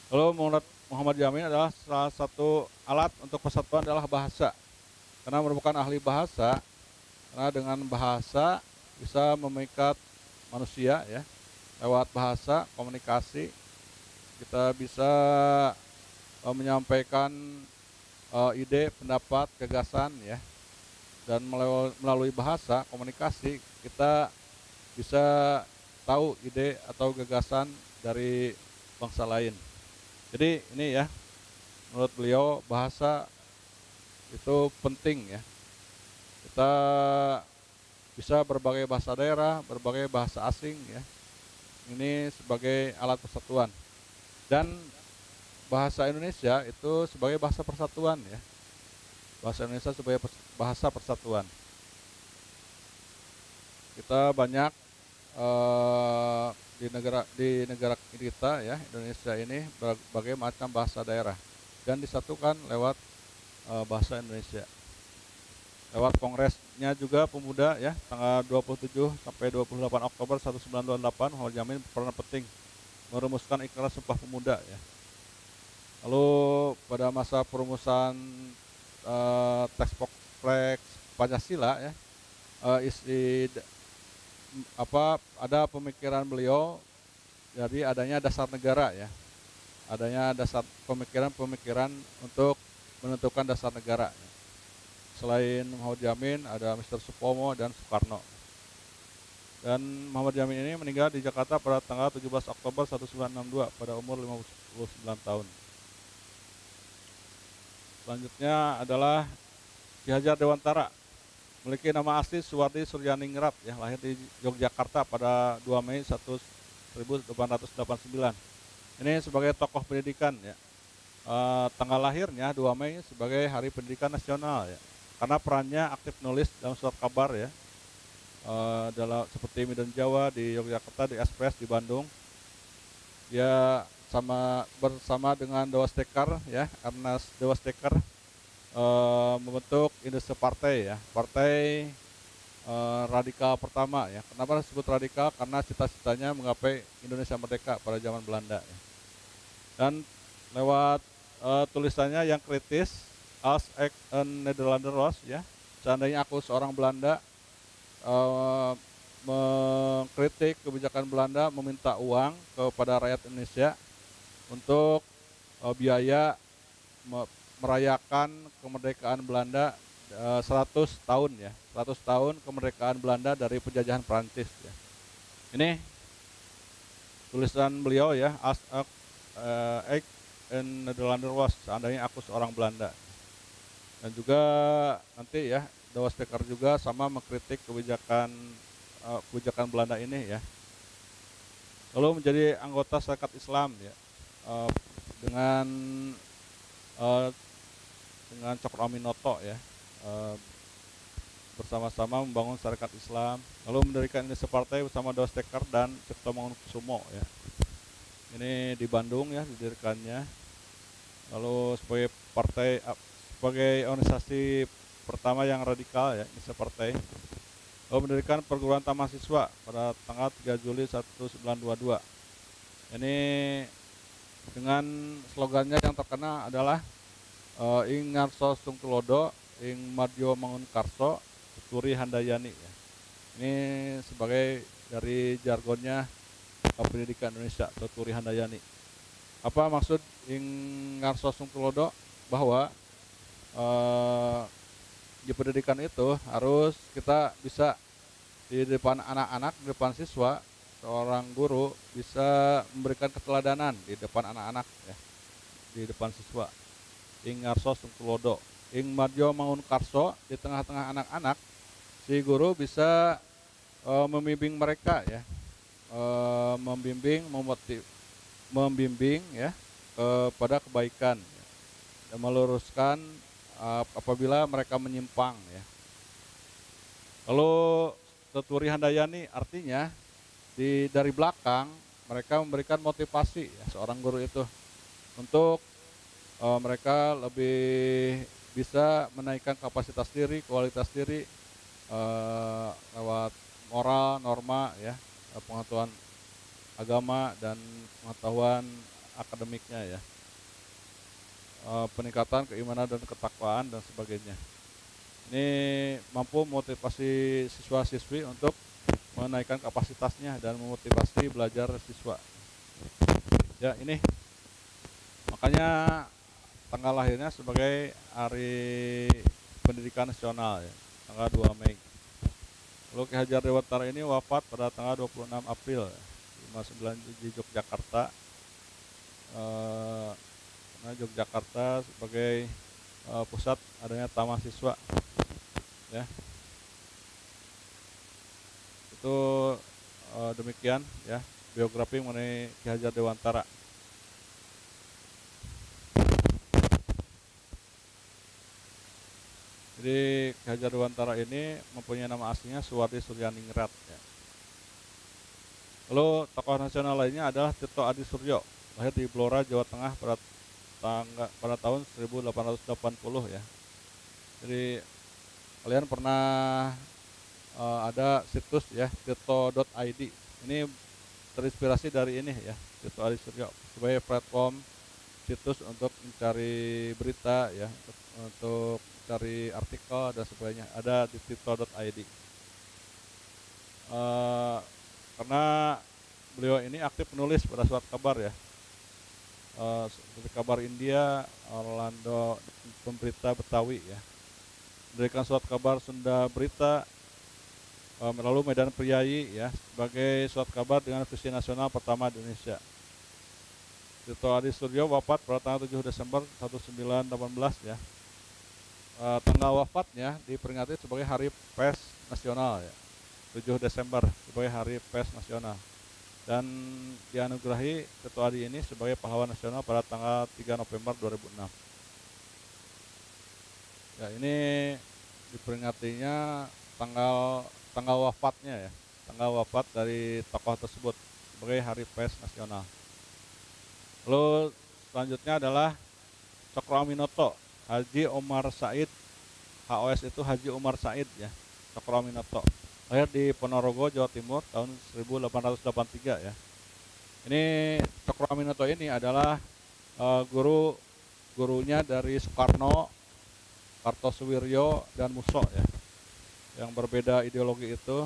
Lalu menurut Muhammad Yamin adalah salah satu alat untuk persatuan adalah bahasa. Karena merupakan ahli bahasa, karena dengan bahasa bisa memikat manusia ya. Lewat bahasa, komunikasi kita bisa menyampaikan ide, pendapat, gagasan ya. Dan melalui bahasa, komunikasi kita bisa tahu ide atau gagasan dari bangsa lain. Jadi ini ya, menurut beliau bahasa itu penting ya. Kita bisa berbagai bahasa daerah, berbagai bahasa asing ya. Ini sebagai alat persatuan. Dan bahasa Indonesia itu sebagai bahasa persatuan ya. Bahasa Indonesia sebagai bahasa persatuan. Kita banyak di negara kita ya, Indonesia ini berbagai macam bahasa daerah dan disatukan lewat bahasa Indonesia. Lewat kongresnya juga pemuda ya, tanggal 27 sampai 28 Oktober 1928, Muhammad Jamil berperan penting merumuskan Ikrar Sumpah Pemuda ya. Lalu pada masa perumusan teks Pancasila ya, ada pemikiran beliau, jadi adanya dasar negara ya, adanya dasar pemikiran untuk menentukan dasar negara ya. Selain Muhammad Yamin ada Mr. Supomo dan Soekarno. Dan Muhammad Yamin ini meninggal di Jakarta pada tanggal 17 Oktober 1962 pada umur 59 tahun. Selanjutnya adalah Ki Hajar Dewantara, memiliki nama asli Suwardi Suryaningrat ya, lahir di Yogyakarta pada 2 Mei 1889. Ini sebagai tokoh pendidikan ya. Tanggal lahirnya 2 Mei sebagai Hari Pendidikan Nasional ya. Karena perannya aktif nulis dalam surat kabar ya. Dalam seperti Medan Jawa di Yogyakarta, di Express di Bandung. Dia bersama dengan Dewas Tekar ya, Ernest Dewas Tekar membentuk industri partai ya, partai radikal pertama ya. Kenapa disebut radikal? Karena cita-citanya menggapai Indonesia merdeka pada zaman Belanda ya. Dan lewat tulisannya yang kritis, als ik een Nederlander was ya, seandainya aku seorang Belanda, mengkritik kebijakan Belanda, meminta uang kepada rakyat Indonesia untuk biaya merayakan kemerdekaan Belanda 100 tahun ya, 100 tahun kemerdekaan Belanda dari penjajahan Prancis ya. Ini tulisan beliau ya, as ik een Nederlander was, seandainya aku seorang Belanda. Dan juga nanti ya, Dewas Tekar juga sama mengkritik kebijakan Belanda ini ya. Lalu menjadi anggota Serikat Islam ya, dengan Cokro Aminoto ya, bersama-sama membangun Serikat Islam, lalu mendirikan Indonesia Partai bersama Dewas Tekar dan Cipto Mangunkusumo ya. Ini di Bandung ya didirikannya. Lalu sebagai organisasi pertama yang radikal ya, Indonesia Partai. Lalu mendirikan perguruan taman siswa pada tanggal 3 Juli 1922. Ini dengan slogannya yang terkenal adalah ing ngarso sungtulodo, ing madyo mangun karso, tuturi handayani ya. Ini sebagai dari jargonnya pendidikan Indonesia, tuturi handayani. Apa maksud ing ngarso sungtulodo? Bahwa di pendidikan itu harus kita bisa di depan anak-anak, di depan siswa, seorang guru bisa memberikan keteladanan di depan anak-anak ya, di depan siswa. Ing ngarso sungtulodo, ing madyo mangun karso, di tengah-tengah anak-anak si guru bisa membimbing mereka ya, membimbing ya kepada kebaikan ya, dan meluruskan apabila mereka menyimpang ya. Lalu tuturi handayani artinya dari belakang mereka memberikan motivasi ya, seorang guru itu untuk mereka lebih bisa menaikkan kapasitas diri, kualitas diri lewat moral, norma ya, pengetahuan agama dan pengetahuan akademiknya ya, peningkatan keimanan dan ketakwaan dan sebagainya. Ini mampu motivasi siswa-siswi untuk menaikkan kapasitasnya dan memotivasi belajar siswa. Ya, ini makanya tanggal lahirnya sebagai Hari Pendidikan Nasional ya, tanggal 2 Mei. Lalu Ki Hajar Dewantara ini wafat pada tanggal 26 April 59 di Yogyakarta. Karena Yogyakarta sebagai pusat adanya taman siswa ya. Itu demikian ya biografi mengenai Ki Hajar Dewantara. Jadi Ki Hajar Dewantara ini mempunyai nama aslinya Suwardi Suryaningrat ya. Lalu tokoh nasional lainnya adalah Tirto Adi Suryo, lahir di Blora, Jawa Tengah pada tahun 1880 ya. Jadi kalian pernah ada situs ya tirto.id. Ini terinspirasi dari ini ya, Tirto Adi Suryo sebagai platform situs untuk mencari berita ya, untuk cari artikel dan sebagainya, ada di tirto.id. Karena beliau ini aktif menulis pada surat kabar ya, seperti Kabar India, Orlando, Pemberita Betawi ya, mendirikan surat kabar Sunda Berita, lalu Medan Priayi ya sebagai surat kabar dengan visi nasional pertama di Indonesia. Tirto Adi Suryo wafat pada tanggal 7 Desember 1918 ya. Tanggal wafatnya diperingati sebagai Hari Pers Nasional ya, 7 Desember sebagai Hari Pers Nasional, dan dianugerahi Tirto Adi ini sebagai pahlawan nasional pada tanggal 3 November 2006. Ya, ini diperingatinya tanggal wafatnya ya, tanggal wafat dari tokoh tersebut sebagai Hari Pers Nasional. Lalu selanjutnya adalah Cokro Aminoto Haji Omar Said, HOS itu Haji Omar Said ya, Cokro Aminoto, lahir di Ponorogo, Jawa Timur tahun 1883 ya. Ini Cokro Aminoto ini adalah gurunya dari Soekarno, Kartosuwiryo, dan Musso ya. Yang berbeda ideologi itu,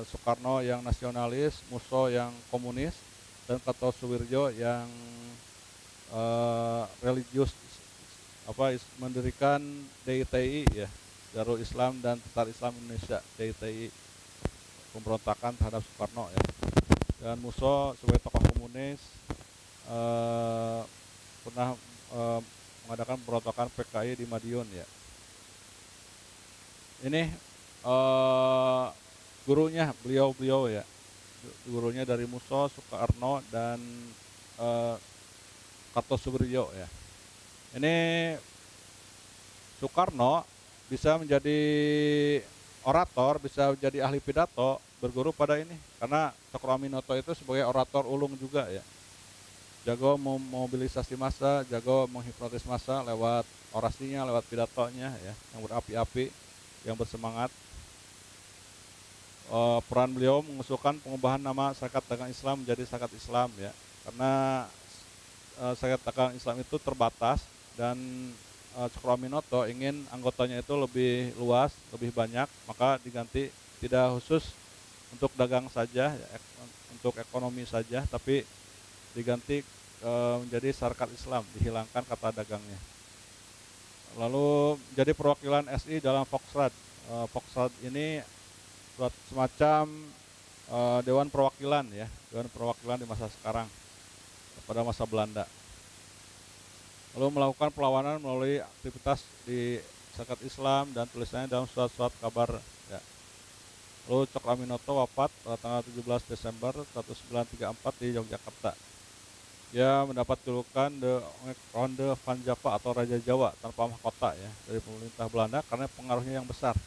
Soekarno yang nasionalis, Musso yang komunis, dan Kartosuwiryo yang religius, mendirikan DITI ya, Darul Islam dan Tentara Islam Indonesia, DITI, pemberontakan terhadap Soekarno ya. Dan Musso sebagai tokoh komunis pernah mengadakan pemberontakan PKI di Madiun ya. Ini gurunya beliau ya, gurunya dari Musso, Soekarno, dan Kartosuwiryo ya. Ini Soekarno bisa menjadi orator, bisa menjadi ahli pidato, berguru pada ini, karena Cokro Aminoto itu sebagai orator ulung juga ya, jago memobilisasi massa, jago menghipnotis massa lewat orasinya, lewat pidatonya ya, yang berapi-api, yang bersemangat. Peran beliau mengusulkan pengubahan nama Serikat Dagang Islam menjadi Serikat Islam ya, karena Serikat Dagang Islam itu terbatas, dan Cokro Aminoto ingin anggotanya itu lebih luas, lebih banyak, maka diganti tidak khusus untuk dagang saja, untuk ekonomi saja, tapi diganti menjadi Serikat Islam, dihilangkan kata dagangnya. Lalu jadi perwakilan SI dalam Volksraad. Volksraad ini semacam Dewan Perwakilan ya, Dewan Perwakilan di masa sekarang, pada masa Belanda. Lalu melakukan perlawanan melalui aktivitas di Serikat Islam dan tulisannya dalam surat-surat kabar ya. Lalu Cokro Aminoto wafat pada tanggal 17 Desember 1934 di Yogyakarta. Dia mendapat julukan The Ronde van Java atau Raja Jawa tanpa mahkota ya, dari pemerintah Belanda karena pengaruhnya yang besar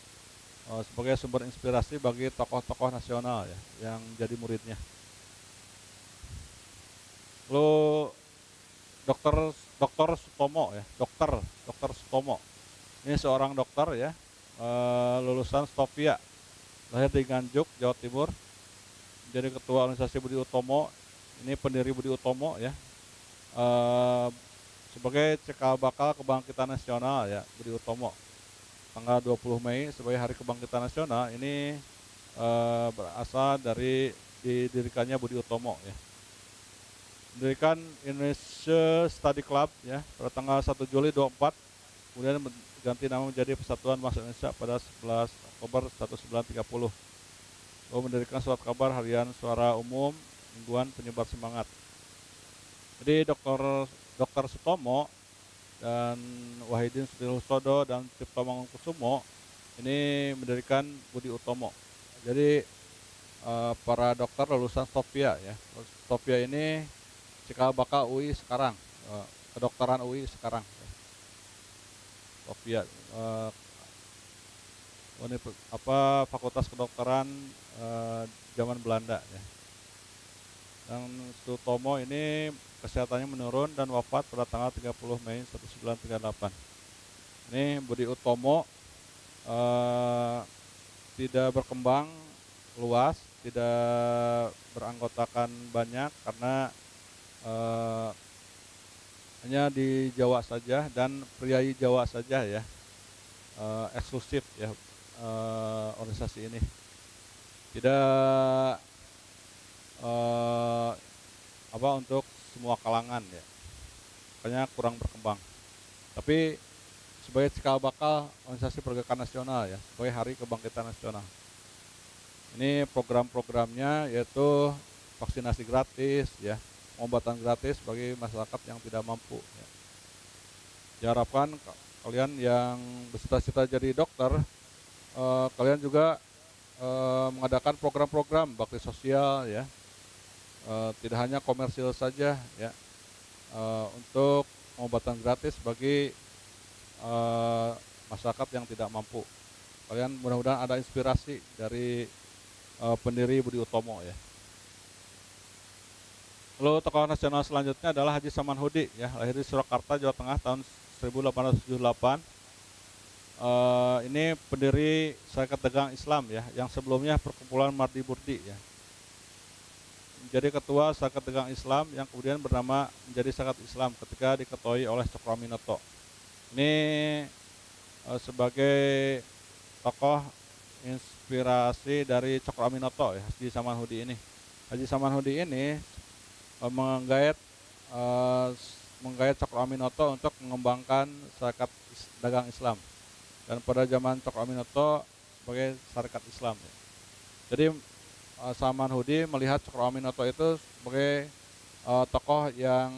sebagai sumber inspirasi bagi tokoh-tokoh nasional ya, yang jadi muridnya. Lalu Dr. Sutomo ya, Dr. Sutomo. Ini seorang dokter ya, lulusan Stovia, lahir di Nganjuk, Jawa Timur. Jadi ketua organisasi Budi Utomo, ini pendiri Budi Utomo ya. Sebagai cikal bakal kebangkitan nasional ya, Budi Utomo. Tanggal 20 Mei sebagai Hari Kebangkitan Nasional ini berasal dari didirikannya Budi Utomo ya. Mendirikan Indonesia Study Club ya pada tanggal 1 Juli 24, kemudian ganti nama menjadi Persatuan Bangsa Indonesia pada 11 Oktober 1930. Lalu mendirikan surat kabar harian Suara Umum, mingguan penyebar semangat. Jadi Dr. Sutomo dan Wahidin Sudirohusodo dan Cipto Mangunkusumo ini mendirikan Budi Utomo. Jadi para dokter lulusan Sofia ya. Sofia ini cikal bakal UI sekarang, kedokteran UI sekarang. Sofia Fakultas Kedokteran zaman Belanda ya. Dan Sutomo ini kesehatannya menurun dan wafat pada tanggal 30 Mei 1938. Ini Budi Utomo tidak berkembang luas, tidak beranggotakan banyak karena hanya di Jawa saja dan priai Jawa saja ya, eksklusif ya organisasi ini. Tidak untuk semua kalangan ya, makanya kurang berkembang. Tapi sebagai cikal bakal organisasi pergerakan nasional ya, sebagai Hari Kebangkitan Nasional. Ini program-programnya yaitu vaksinasi gratis ya, pengobatan gratis bagi masyarakat yang tidak mampu ya. Diharapkan kalian yang bercita-cita jadi dokter, kalian juga mengadakan program-program bakti sosial ya, tidak hanya komersil saja ya, untuk pengobatan gratis bagi masyarakat yang tidak mampu. Kalian mudah-mudahan ada inspirasi dari pendiri Budi Utomo ya. Lalu tokoh nasional selanjutnya adalah Haji Samanhudi ya, lahir di Surakarta, Jawa Tengah tahun 1878. Ini pendiri Sarekat Dagang Islam ya, yang sebelumnya Perkumpulan Mardi Burdi ya. Menjadi ketua Sarekat Dagang Islam yang kemudian bernama menjadi Sarekat Islam ketika diketuai oleh Cokroaminoto. Ini sebagai tokoh inspirasi dari Cokroaminoto ya, Haji Samanhudi ini. Haji Samanhudi ini menggait Cokroaminoto untuk mengembangkan Sarekat Dagang Islam. Dan pada zaman Cokroaminoto sebagai Sarekat Islam ya. Jadi Samanhudi melihat Cokroaminoto itu sebagai tokoh yang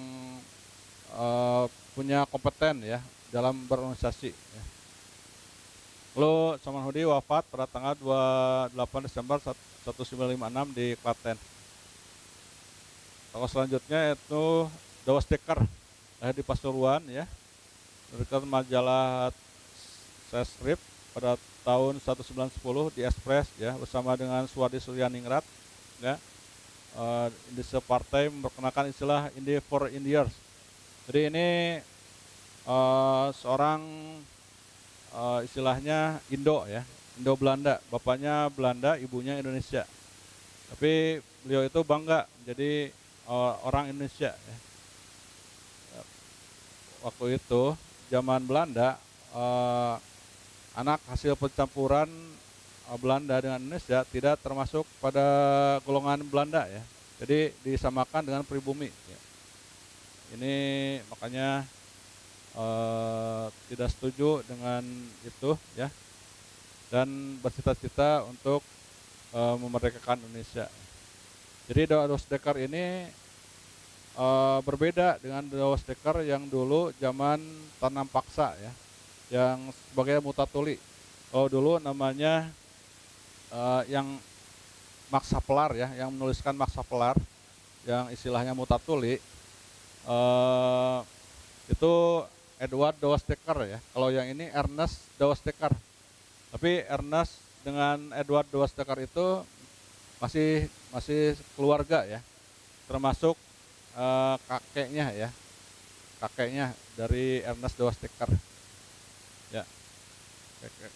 punya kompeten ya dalam berorganisasi ya. Lalu Samanhudi wafat pada tanggal 28 Desember 1956 di Klaten. Tokoh selanjutnya itu Dawas Dekar, lahir di Pasuruan ya. Menerbitkan majalah Sestrip pada tahun 1910 di Express ya, bersama dengan Suwadi Suryaningrat ya. Di separtai memperkenalkan istilah Indie for Indiers. Jadi ini seorang istilahnya Indo ya, Indo Belanda, bapaknya Belanda, ibunya Indonesia. Tapi beliau itu bangga menjadi orang Indonesia ya. Waktu itu zaman Belanda, anak hasil pencampuran Belanda dengan Indonesia tidak termasuk pada golongan Belanda ya. Jadi disamakan dengan pribumi ya. Ini makanya tidak setuju dengan itu ya, dan bercita-cita untuk memerdekakan Indonesia. Jadi Dawas Dekar ini berbeda dengan Dawas Dekar yang dulu zaman tanam paksa ya, yang sebagai mutatuli. Kalau dulu namanya yang Maksapelar ya, yang menuliskan Maksapelar, yang istilahnya mutatuli, itu Edward Dawas Dekar ya. Kalau yang ini Ernest Dawas Dekar. Tapi Ernest dengan Edward Dawas Dekar itu masih keluarga ya. Termasuk kakeknya ya. Kakeknya dari Ernest Dawas Dekar. Ya.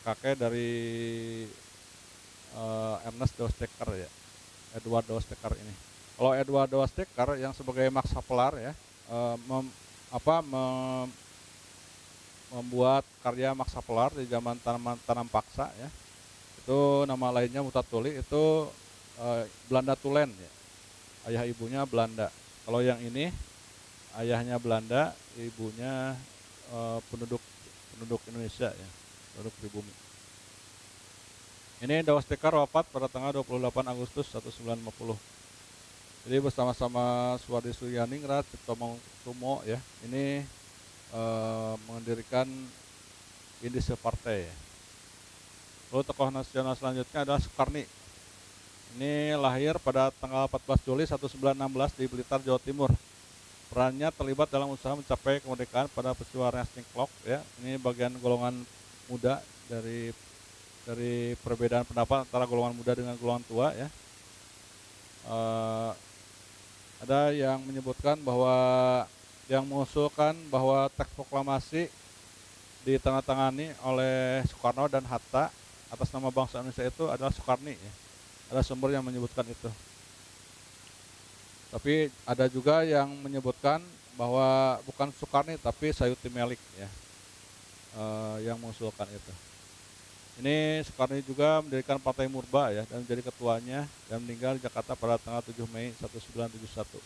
Kakek dari Ernest Dawas Dekar ya. Edward Dawas Dekar ini. Kalau Edward Dawas Dekar yang sebagai Maksapelar ya, membuat karya Maksapelar di zaman tanam paksa ya. Itu nama lainnya Mutatuli, itu Belanda Tulen ya. Ayah ibunya Belanda. Kalau yang ini ayahnya Belanda, ibunya penduduk Indonesia ya, penduduk pribumi. Ini Dawas Tikar wafat pada tanggal 28 Agustus 1950. Jadi bersama-sama Suwardi Suryaningrat, Cipto Mangunkusumo ya, ini mendirikan Indische Partai ya. Lalu tokoh nasional selanjutnya adalah Sukarni. Ini lahir pada tanggal 14 Juli 1916 di Blitar, Jawa Timur. Perannya terlibat dalam usaha mencapai kemerdekaan pada peristiwa Rengas Dengklok ya. Ini bagian golongan muda dari perbedaan pendapat antara golongan muda dengan golongan tua ya. Ada yang menyebutkan bahwa yang mengusulkan bahwa teks proklamasi ditandatangani oleh Soekarno dan Hatta atas nama bangsa Indonesia itu adalah Sukarni ya. Ada sumber yang menyebutkan itu. Tapi ada juga yang menyebutkan bahwa bukan Sukarni tapi Sayuti Melik ya, yang mengusulkan itu. Ini Sukarni juga mendirikan Partai Murba ya, dan menjadi ketuanya, dan meninggal di Jakarta pada tanggal 7 Mei 1971.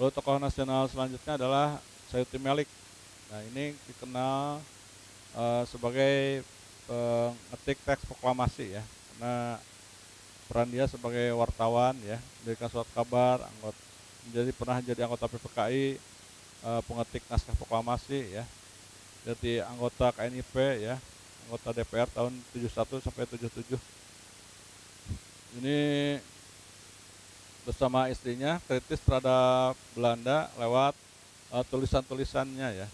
Lalu tokoh nasional selanjutnya adalah Sayuti Melik. Nah ini dikenal sebagai pengetik teks proklamasi ya, karena peran dia sebagai wartawan ya, mendirikan surat kabar, pernah jadi anggota PPKI, pengetik naskah proklamasi ya, jadi anggota KNIP ya, anggota DPR tahun 71 sampai 77. Ini bersama istrinya kritis terhadap Belanda lewat tulisan-tulisannya ya,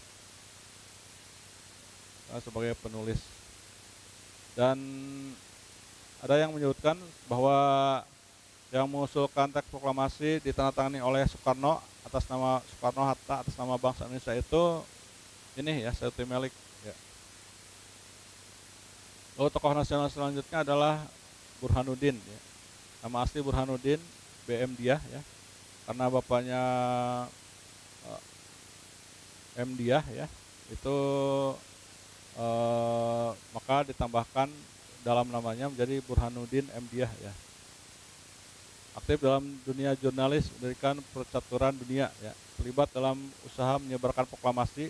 sebagai penulis. Dan ada yang menyebutkan bahwa yang mengusulkan teks proklamasi ditandatangani oleh Soekarno atas nama Soekarno Hatta atas nama bangsa Indonesia itu ini ya, Sayuti Melik ya. Lalu tokoh nasional selanjutnya adalah Burhanuddin ya. Nama asli Burhanuddin BM Diah ya, karena bapaknya M Diah ya, itu maka ditambahkan dalam namanya menjadi Burhanuddin M Diah ya. Aktif dalam dunia jurnalis, mendirikan Percaturan Dunia ya, terlibat dalam usaha menyebarkan proklamasi,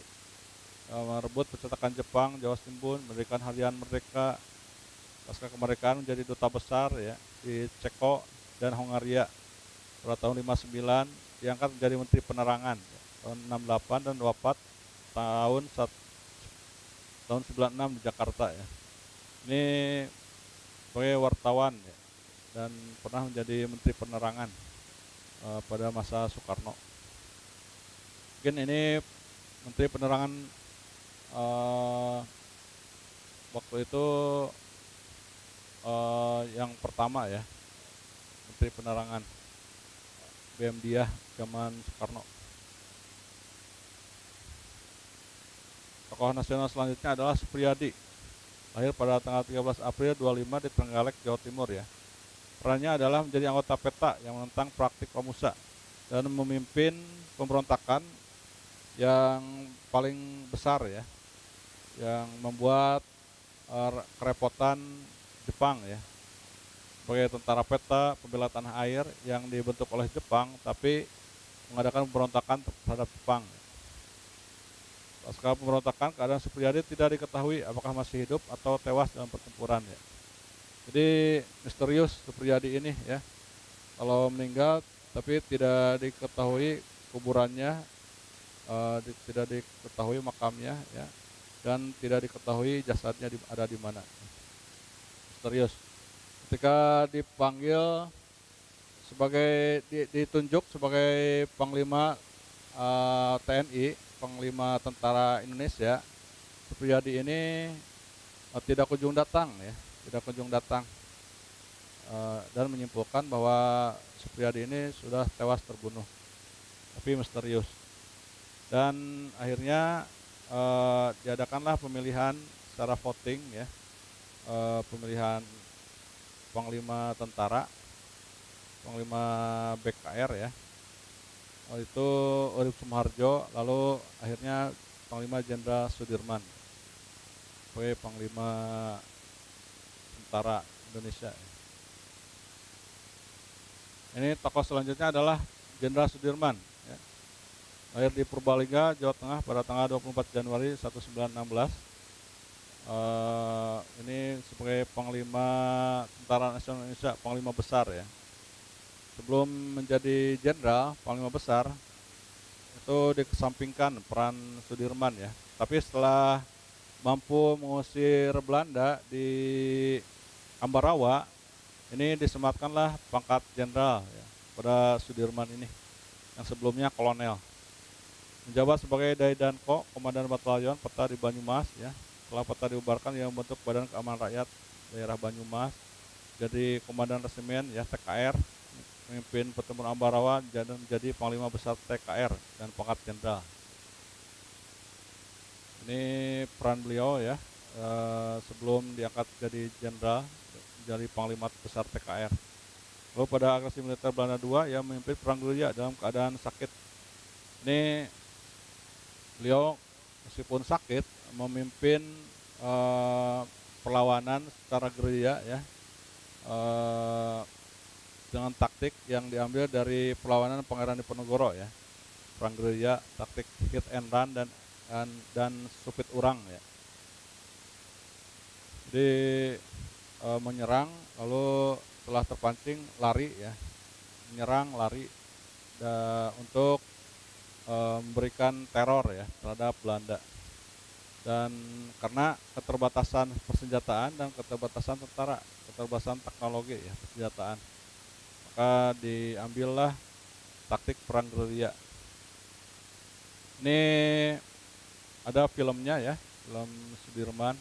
merebut percetakan Jepang, Jawa Timbun, mendirikan Harian Merdeka. Pasca kemerdekaan menjadi duta besar ya di Ceko dan Hongaria. Pada tahun 59 diangkat menjadi Menteri Penerangan ya, tahun 68, dan wafat tahun 96 di Jakarta ya. Ini sebagai wartawan ya, dan pernah menjadi Menteri Penerangan pada masa Soekarno. Mungkin ini Menteri Penerangan waktu itu yang pertama ya, Menteri Penerangan BM Diah zaman Soekarno. Tokoh nasional selanjutnya adalah Supriyadi. Lahir pada tanggal 13 April 25 di Trenggalek, Jawa Timur ya. Perannya adalah menjadi anggota PETA yang menentang praktik Romusa dan memimpin pemberontakan yang paling besar ya, yang membuat kerepotan Jepang ya. Sebagai tentara PETA pembela tanah air yang dibentuk oleh Jepang, tapi mengadakan pemberontakan terhadap Jepang. Pasca pemberontakan, keadaan Supriyadi tidak diketahui apakah masih hidup atau tewas dalam pertempuran ya. Jadi misterius Supriyadi ini ya. Kalau meninggal tapi tidak diketahui kuburannya, tidak diketahui makamnya ya, dan tidak diketahui jasadnya ada di mana. Misterius. Ketika dipanggil ditunjuk sebagai Panglima TNI, Panglima Tentara Indonesia, Supriyadi ini tidak kunjung datang ya, dan menyimpulkan bahwa Supriyadi ini sudah tewas terbunuh, tapi misterius. Dan akhirnya diadakanlah pemilihan secara voting ya, pemilihan Panglima Tentara, Panglima BKR ya. Itu Urip Sumoharjo, lalu akhirnya Panglima Jenderal Sudirman sebagai Panglima utara Indonesia. Ini tokoh selanjutnya adalah Jenderal Sudirman, ya. Lahir di Purbalingga, Jawa Tengah pada tanggal 24 Januari 1916. Ini sebagai Panglima Tentara Nasional Indonesia, Panglima Besar ya. Sebelum menjadi jenderal, Panglima Besar, itu dikesampingkan peran Sudirman ya. Tapi setelah mampu mengusir Belanda di Ambarawa, ini disematkanlah pangkat jenderal ya, pada Sudirman ini, yang sebelumnya kolonel. Menjabat sebagai Daidanko, Komandan Batalion Peta di Banyumas ya. Setelah Peta dibubarkan, ia membentuk Badan Keamanan Rakyat Daerah Banyumas, jadi Komandan Resimen ya TKR, memimpin pertempuran Ambarawa dan menjadi Panglima Besar TKR dan pangkat jenderal. Ini peran beliau ya, sebelum diangkat jadi jenderal, jadi Panglima Besar TKR. Lalu pada agresi militer Belanda II, ia memimpin perang gerilya dalam keadaan sakit. Ini beliau meskipun sakit memimpin perlawanan secara gerilya ya, dengan taktik yang diambil dari perlawanan Pangeran Diponegoro ya, perang gerilya, taktik hit and run dan supit urang ya. Jadi menyerang lalu setelah terpancing lari ya, menyerang lari untuk memberikan teror ya terhadap Belanda. Dan karena keterbatasan persenjataan dan keterbatasan tentara, keterbatasan teknologi ya persenjataan, maka diambillah taktik perang gerilya. Ini ada filmnya ya, film Sudirman.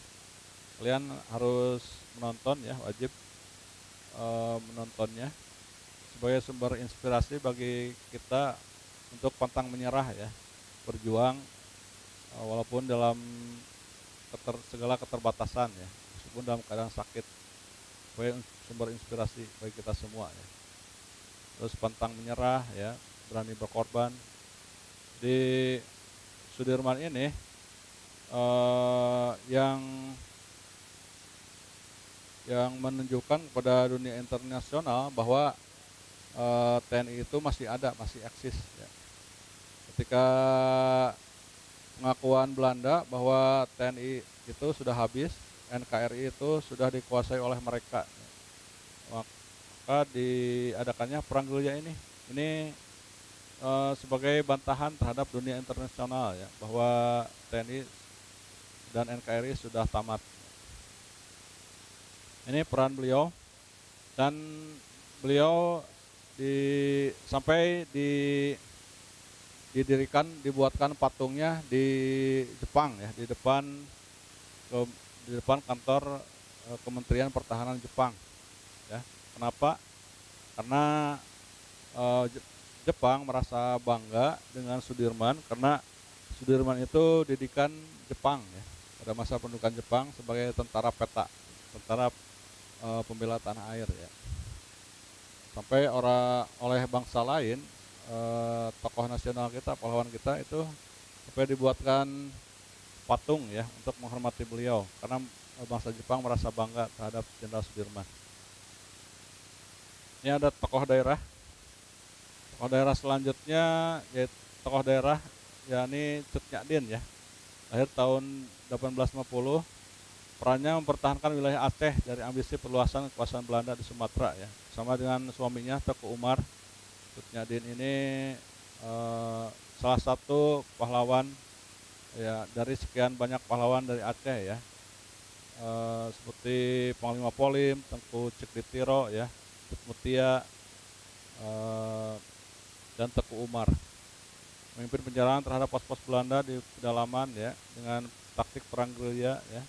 Kalian harus menonton ya, wajib menontonnya sebagai sumber inspirasi bagi kita untuk pantang menyerah ya, berjuang walaupun dalam segala keterbatasan ya, meskipun dalam keadaan sakit, sebagai sumber inspirasi bagi kita semua ya. Terus pantang menyerah ya, berani berkorban. Di Sudirman ini yang menunjukkan kepada dunia internasional bahwa TNI itu masih ada, masih eksis ya. Ketika pengakuan Belanda bahwa TNI itu sudah habis, NKRI itu sudah dikuasai oleh mereka, maka diadakannya perang gerilya ini. Ini sebagai bantahan terhadap dunia internasional ya, bahwa TNI dan NKRI sudah tamat. Ini peran beliau, dan beliau sampai dibuatkan patungnya di Jepang ya, di depan kantor Kementerian Pertahanan Jepang ya. Kenapa? Karena Jepang merasa bangga dengan Sudirman, karena Sudirman itu didikan Jepang ya, pada masa pendudukan Jepang sebagai tentara peta, tentara pembela tanah air ya. Sampai oleh bangsa lain, tokoh nasional kita, pahlawan kita itu sampai dibuatkan patung ya untuk menghormati beliau, karena bangsa Jepang merasa bangga terhadap Jenderal Sudirman. Ini ada tokoh daerah. Tokoh daerah selanjutnya yaitu tokoh daerah yakni Cut Nyak-Dien ya. Lahir tahun 1850. Perannya mempertahankan wilayah Aceh dari ambisi perluasan kekuasaan Belanda di Sumatera ya. Sama dengan suaminya Teku Umar, Cut Nyak-Dien ini salah satu pahlawan ya dari sekian banyak pahlawan dari Aceh ya. Seperti Panglima Polim, Tengku Cikditiro ya, Tut Mutia, dan Teku Umar. Memimpin penjalaan terhadap pos-pos Belanda di pedalaman ya, dengan taktik perang gerilya ya.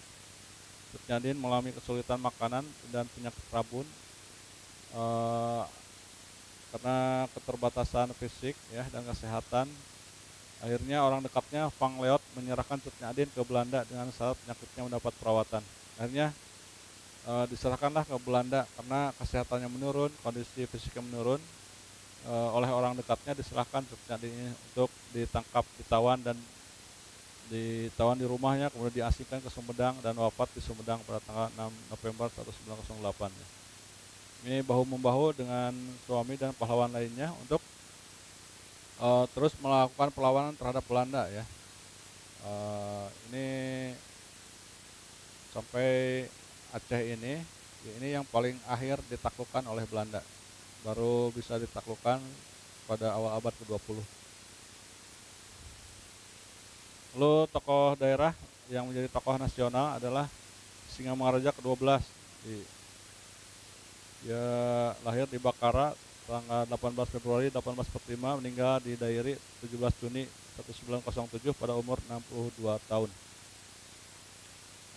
Cut Nyak-Dien mengalami kesulitan makanan dan penyakit rabun karena keterbatasan fisik ya dan kesehatan. Akhirnya orang dekatnya Van Leeuw menyerahkan Cut Nyak-Dien ke Belanda dengan syarat penyakitnya mendapat perawatan. Akhirnya diserahkanlah ke Belanda karena kesehatannya menurun, kondisi fisiknya menurun. Oleh orang dekatnya diserahkan Cut Nyak-Dien untuk ditangkap, ditawan, dan ditawan di rumahnya, kemudian diasingkan ke Sumedang dan wafat di Sumedang pada tanggal 6 November 1908. Ini bahu-membahu dengan suami dan pahlawan lainnya untuk terus melakukan perlawanan terhadap Belanda ya. Ini sampai Aceh ini yang paling akhir ditaklukkan oleh Belanda. Baru bisa ditaklukkan pada awal abad ke-20. Lalu tokoh daerah yang menjadi tokoh nasional adalah Singamangaraja ke-12. Dia lahir di Bakara tanggal 18 Februari 1845, meninggal di Dairi 17 Juni 1907 pada umur 62 tahun.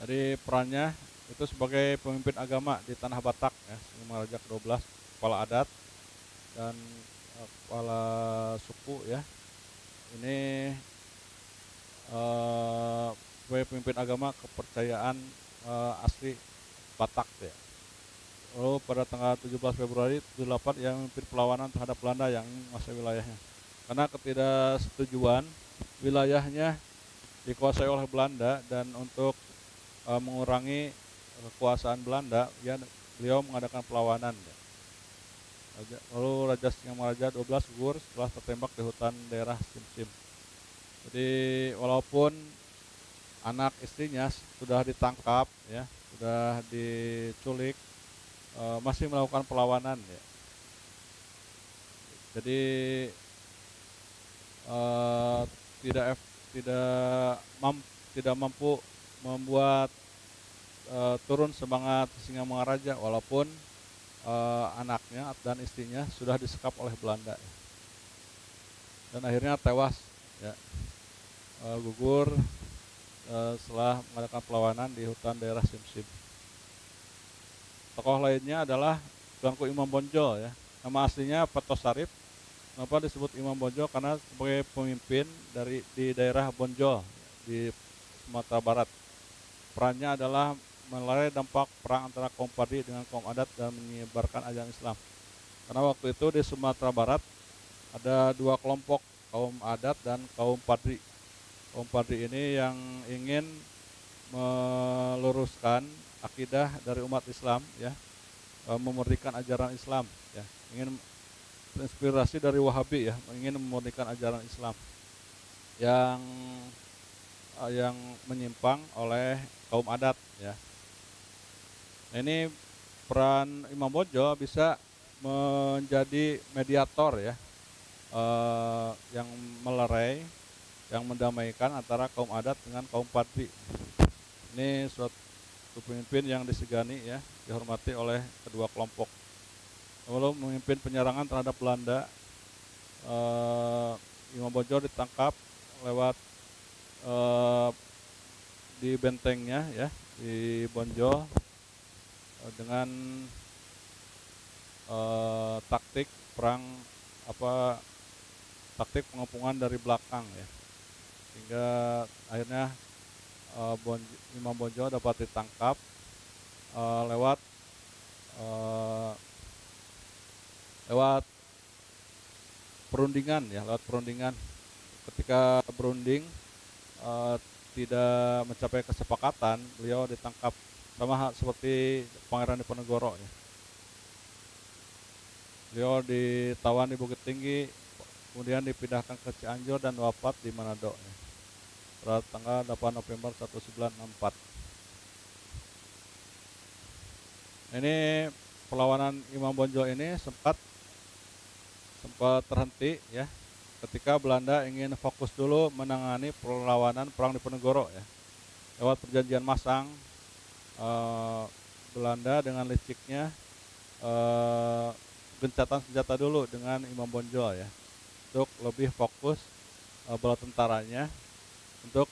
Jadi perannya itu sebagai pemimpin agama di Tanah Batak ya, Singamangaraja ke-12, kepala adat dan kepala suku ya. Ini sebagai pemimpin agama kepercayaan asli Batak ya. Lalu pada tanggal 17 Februari 78 ia memimpin perlawanan terhadap Belanda yang menguasai wilayahnya. Karena ketidaksetujuan wilayahnya dikuasai oleh Belanda dan untuk mengurangi kekuasaan Belanda, beliau mengadakan perlawanan. Lalu Raja Singamangaraja 12 gugur setelah tertembak di hutan daerah Sim-Sim. Jadi walaupun anak istrinya sudah ditangkap ya, sudah diculik, masih melakukan perlawanan ya. Jadi tidak mampu membuat turun semangat Singamangaraja walaupun anaknya dan istrinya sudah disekap oleh Belanda ya. Dan akhirnya tewas ya, gugur setelah mengadakan perlawanan di hutan daerah Sim-Sim. Tokoh lainnya adalah Tuanku Imam Bonjol ya. Nama aslinya Peto Sarip. Kenapa disebut Imam Bonjol? Karena sebagai pemimpin di daerah Bonjol di Sumatera Barat. Perannya adalah melerai dampak perang antara kaum Pardi dengan kaum adat dan menyebarkan ajaran Islam. Karena waktu itu di Sumatera Barat ada dua kelompok, kaum adat dan kaum Pardi. Kaum Pardi ini yang ingin meluruskan akidah dari umat Islam ya, memurnikan ajaran Islam ya, ingin terinspirasi dari Wahabi ya, ingin memurnikan ajaran Islam yang menyimpang oleh kaum adat ya. Nah, ini peran Imam Bonjol bisa menjadi mediator ya, yang melerai, yang mendamaikan antara kaum adat dengan kaum Pardi. Ini suatu pemimpin yang disegani ya, dihormati oleh kedua kelompok. Lalu memimpin penyerangan terhadap Belanda. Imam Bonjol ditangkap lewat di bentengnya ya, di Bonjol dengan taktik perang taktik pengepungan dari belakang ya, sehingga akhirnya Imam Bonjol dapat ditangkap lewat perundingan ya, lewat perundingan. Ketika berunding tidak mencapai kesepakatan, beliau ditangkap sama seperti Pangeran Diponegoro ya. Beliau ditawan di Bukit Tinggi, kemudian dipindahkan ke Cianjur dan wafat di Manado ya, pada tanggal 8 November 1964. Ini perlawanan Imam Bonjol ini sempat terhenti ya, ketika Belanda ingin fokus dulu menangani perlawanan perang Diponegoro ya. Lewat perjanjian Masang, Belanda dengan liciknya gencatan senjata dulu dengan Imam Bonjol ya, untuk lebih fokus bala tentaranya untuk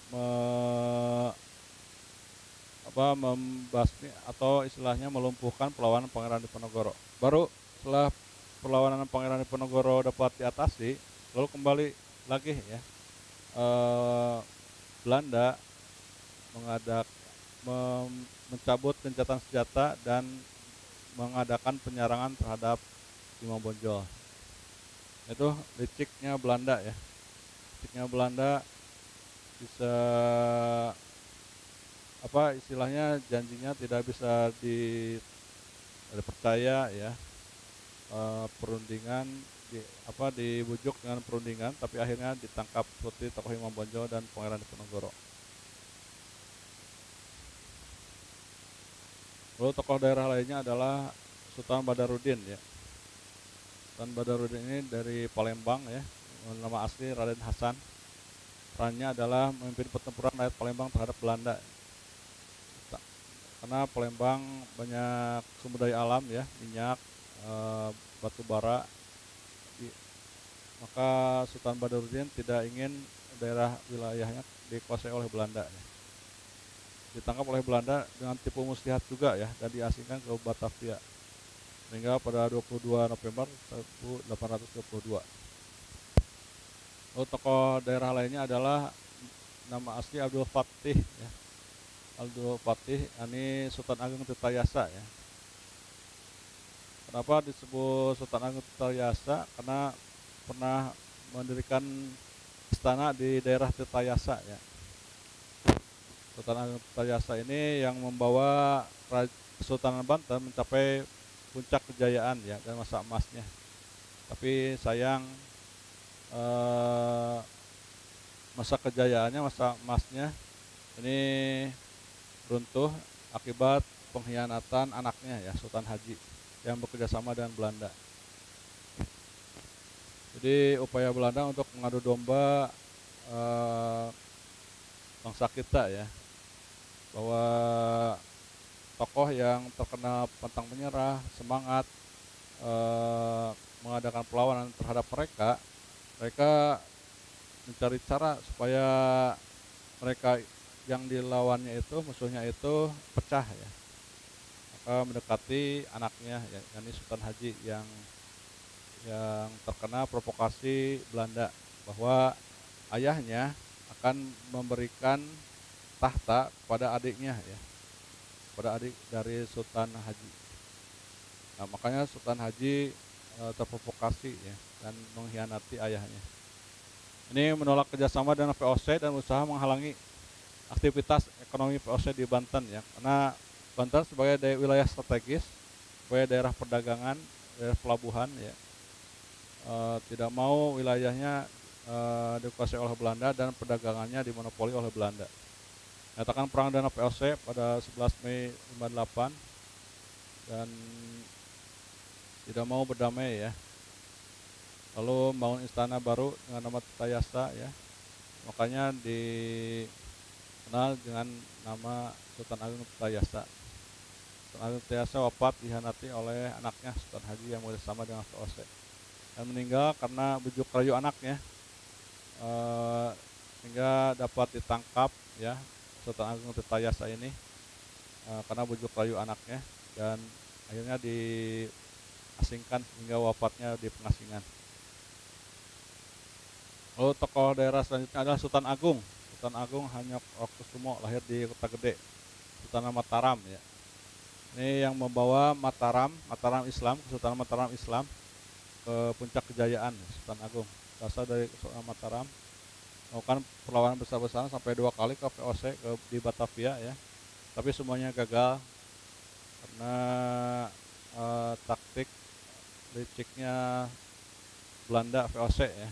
membasmi atau istilahnya melumpuhkan perlawanan Pangeran Diponegoro. Baru setelah perlawanan Pangeran Diponegoro dapat diatasi, lalu kembali lagi ya, Belanda mencabut gencatan senjata dan mengadakan penyerangan terhadap Imam Bonjol. Itu liciknya Belanda ya. Liciknya Belanda bisa apa istilahnya, janjinya tidak bisa dipercaya ya. Perundingan dibujuk dengan perundingan, tapi akhirnya ditangkap seperti tokoh Imam Bonjol dan Pangeran Diponegoro. Lalu tokoh daerah lainnya adalah Sultan Badarudin ya. Sultan Badarudin ini dari Palembang ya, nama asli Raden Hasan. Perannya adalah memimpin pertempuran rakyat Palembang terhadap Belanda. Karena Palembang banyak sumber daya alam ya, minyak, batu bara, maka Sultan Badarudin tidak ingin daerah wilayahnya dikuasai oleh Belanda ya. Ditangkap oleh Belanda dengan tipu muslihat juga ya, dan diasingkan ke Batavia sehingga pada 22 November 1822. Lalu tokoh daerah lainnya adalah nama asli Abdul Fatih ya. Abdul Fatih ini Sultan Agung Tirtayasa ya. Kenapa disebut Sultan Agung Tirtayasa? Karena pernah mendirikan istana di daerah Tirtayasa ya. Sultan Agung Tirtayasa ini yang membawa Kesultanan Banten mencapai puncak kejayaan ya dan masa emasnya. Tapi sayang masa kejayaannya, masa emasnya ini runtuh akibat pengkhianatan anaknya ya, Sultan Haji, yang bekerjasama dengan Belanda. Jadi upaya Belanda untuk mengadu domba bangsa kita ya, bahwa tokoh yang terkena pantang menyerah, semangat mengadakan perlawanan terhadap mereka mencari cara supaya mereka yang dilawannya itu, musuhnya itu pecah ya. Maka mendekati anaknya ya, yakni Sultan Haji yang terkena provokasi Belanda bahwa ayahnya akan memberikan tahta kepada adiknya ya, pada adik dari Sultan Haji. Nah, makanya Sultan Haji terprovokasi ya dan mengkhianati ayahnya. Ini menolak kerjasama dengan VOC dan berusaha menghalangi aktivitas ekonomi VOC di Banten ya, karena Banten sebagai wilayah strategis, sebagai daerah perdagangan, daerah pelabuhan ya, tidak mau wilayahnya dikuasai oleh Belanda dan perdagangannya dimonopoli oleh Belanda. Nyatakan perang dengan VOC pada 11 Mei 58 dan tidak mau berdamai ya. Lalu membangun istana baru dengan nama Tirtayasa ya. Makanya dikenal dengan nama Sultan Agung Tirtayasa. Sultan Agung Tirtayasa wafat dikhianati oleh anaknya Sultan Haji yang bersama dengan VOC, dan meninggal karena bujuk rayu anaknya, sehingga dapat ditangkap ya Sultan Agung Tirtayasa ini karena bujuk rayu anaknya, dan akhirnya diasingkan hingga wafatnya di pengasingan. Lalu tokoh daerah selanjutnya adalah Sultan Agung. Sultan Agung Hanyokrokusumo, lahir di Kota Gede, Sultan Mataram ya. Ini yang membawa Mataram Islam, Kesultanan Mataram Islam ke puncak kejayaan Sultan Agung. Berasal dari Sultan Mataram, melakukan perlawanan besar-besaran sampai 2 kali ke VOC di Batavia ya. Tapi semuanya gagal karena taktik liciknya Belanda VOC ya.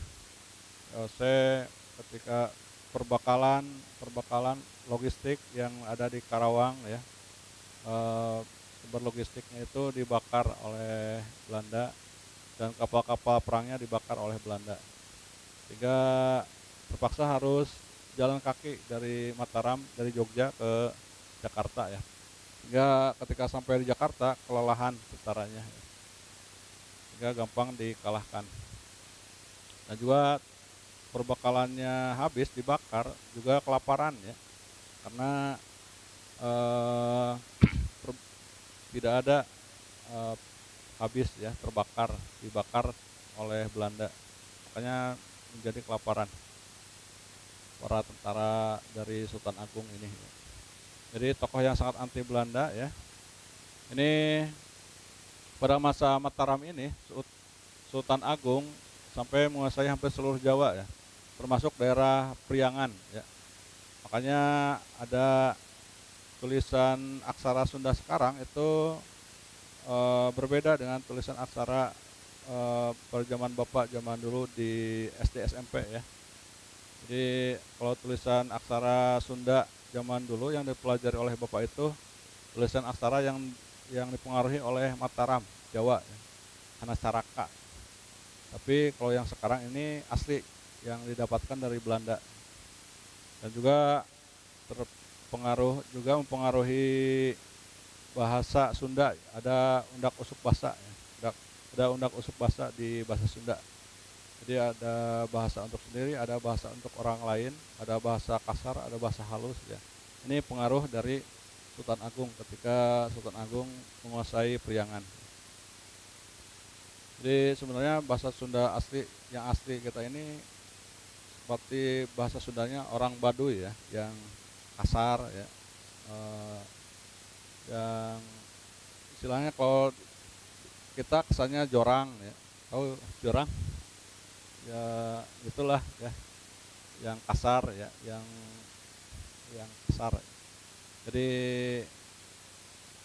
VOC ketika perbakalan logistik yang ada di Karawang ya, sumber logistiknya itu dibakar oleh Belanda dan kapal-kapal perangnya dibakar oleh Belanda, sehingga terpaksa harus jalan kaki dari Mataram, dari Jogja ke Jakarta ya. Hingga ketika sampai di Jakarta kelelahan tentaranya ya, sehingga gampang dikalahkan. Nah juga perbekalannya habis, dibakar, juga kelaparan ya, karena tidak ada habis ya, dibakar oleh Belanda, makanya menjadi kelaparan para tentara dari Sultan Agung ini ya. Jadi tokoh yang sangat anti Belanda ya. Ini pada masa Mataram ini Sultan Agung sampai menguasai hampir seluruh Jawa ya, termasuk daerah Priangan ya. Makanya ada tulisan aksara Sunda sekarang itu berbeda dengan tulisan aksara pada zaman Bapak zaman dulu di SD SMP ya. Jadi kalau tulisan aksara Sunda zaman dulu yang dipelajari oleh Bapak itu tulisan aksara yang dipengaruhi oleh Mataram, Jawa, ya, Hanacaraka. Tapi kalau yang sekarang ini asli yang didapatkan dari Belanda dan juga mempengaruhi bahasa Sunda. Ada undak usuk basa ya. Ada undak usuk basa di bahasa Sunda. Jadi ada bahasa untuk sendiri, ada bahasa untuk orang lain, ada bahasa kasar, ada bahasa halus ya. Ini pengaruh dari Sultan Agung ketika Sultan Agung menguasai Priangan. Jadi sebenarnya bahasa Sunda yang asli kita ini seperti bahasa Sundanya orang Baduy ya, yang kasar ya, yang istilahnya kalau kita kesannya jorang ya, tahu jorang ya, itulah ya, yang kasar ya, yang kasar. Jadi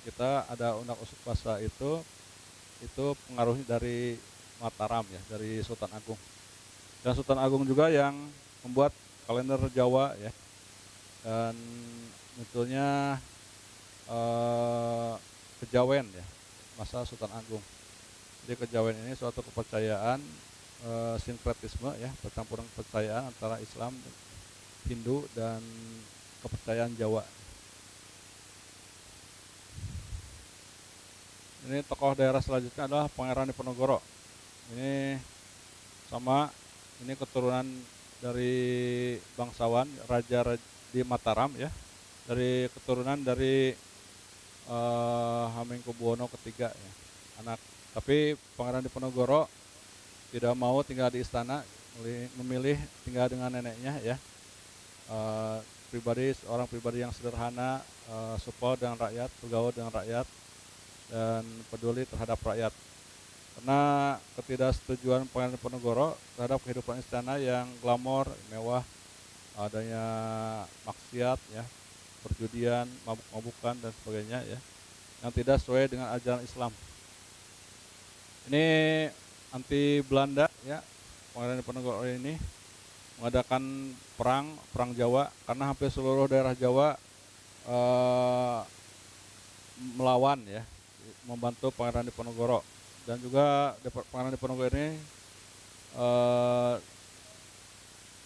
kita ada undak usuk bahasa itu pengaruhnya dari Mataram ya, dari Sultan Agung. Dan Sultan Agung juga yang membuat kalender Jawa ya, dan munculnya kejawen ya, masa Sultan Agung. Jadi kejawen ini suatu kepercayaan sinkretisme ya, percampuran kepercayaan antara Islam, Hindu dan kepercayaan Jawa. Ini tokoh daerah selanjutnya adalah Pangeran Diponegoro. Ini ini keturunan dari bangsawan raja di Mataram ya, dari keturunan dari Hamengkubuwono ketiga ya, anak. Tapi Pangeran Diponegoro tidak mau tinggal di istana, memilih tinggal dengan neneknya ya. Seorang pribadi yang sederhana, support dengan rakyat, bergaul dengan rakyat, dan peduli terhadap rakyat. Karena ketidaksetujuan Pangeran Diponegoro terhadap kehidupan istana yang glamor, mewah, adanya maksiat ya, perjudian, mabuk-mabukan dan sebagainya ya, yang tidak sesuai dengan ajaran Islam. Ini anti Belanda ya, Pangeran Diponegoro ini mengadakan perang Jawa, karena hampir seluruh daerah Jawa melawan ya, membantu Pangeran Diponegoro. Dan juga Pangeran Diponegoro ini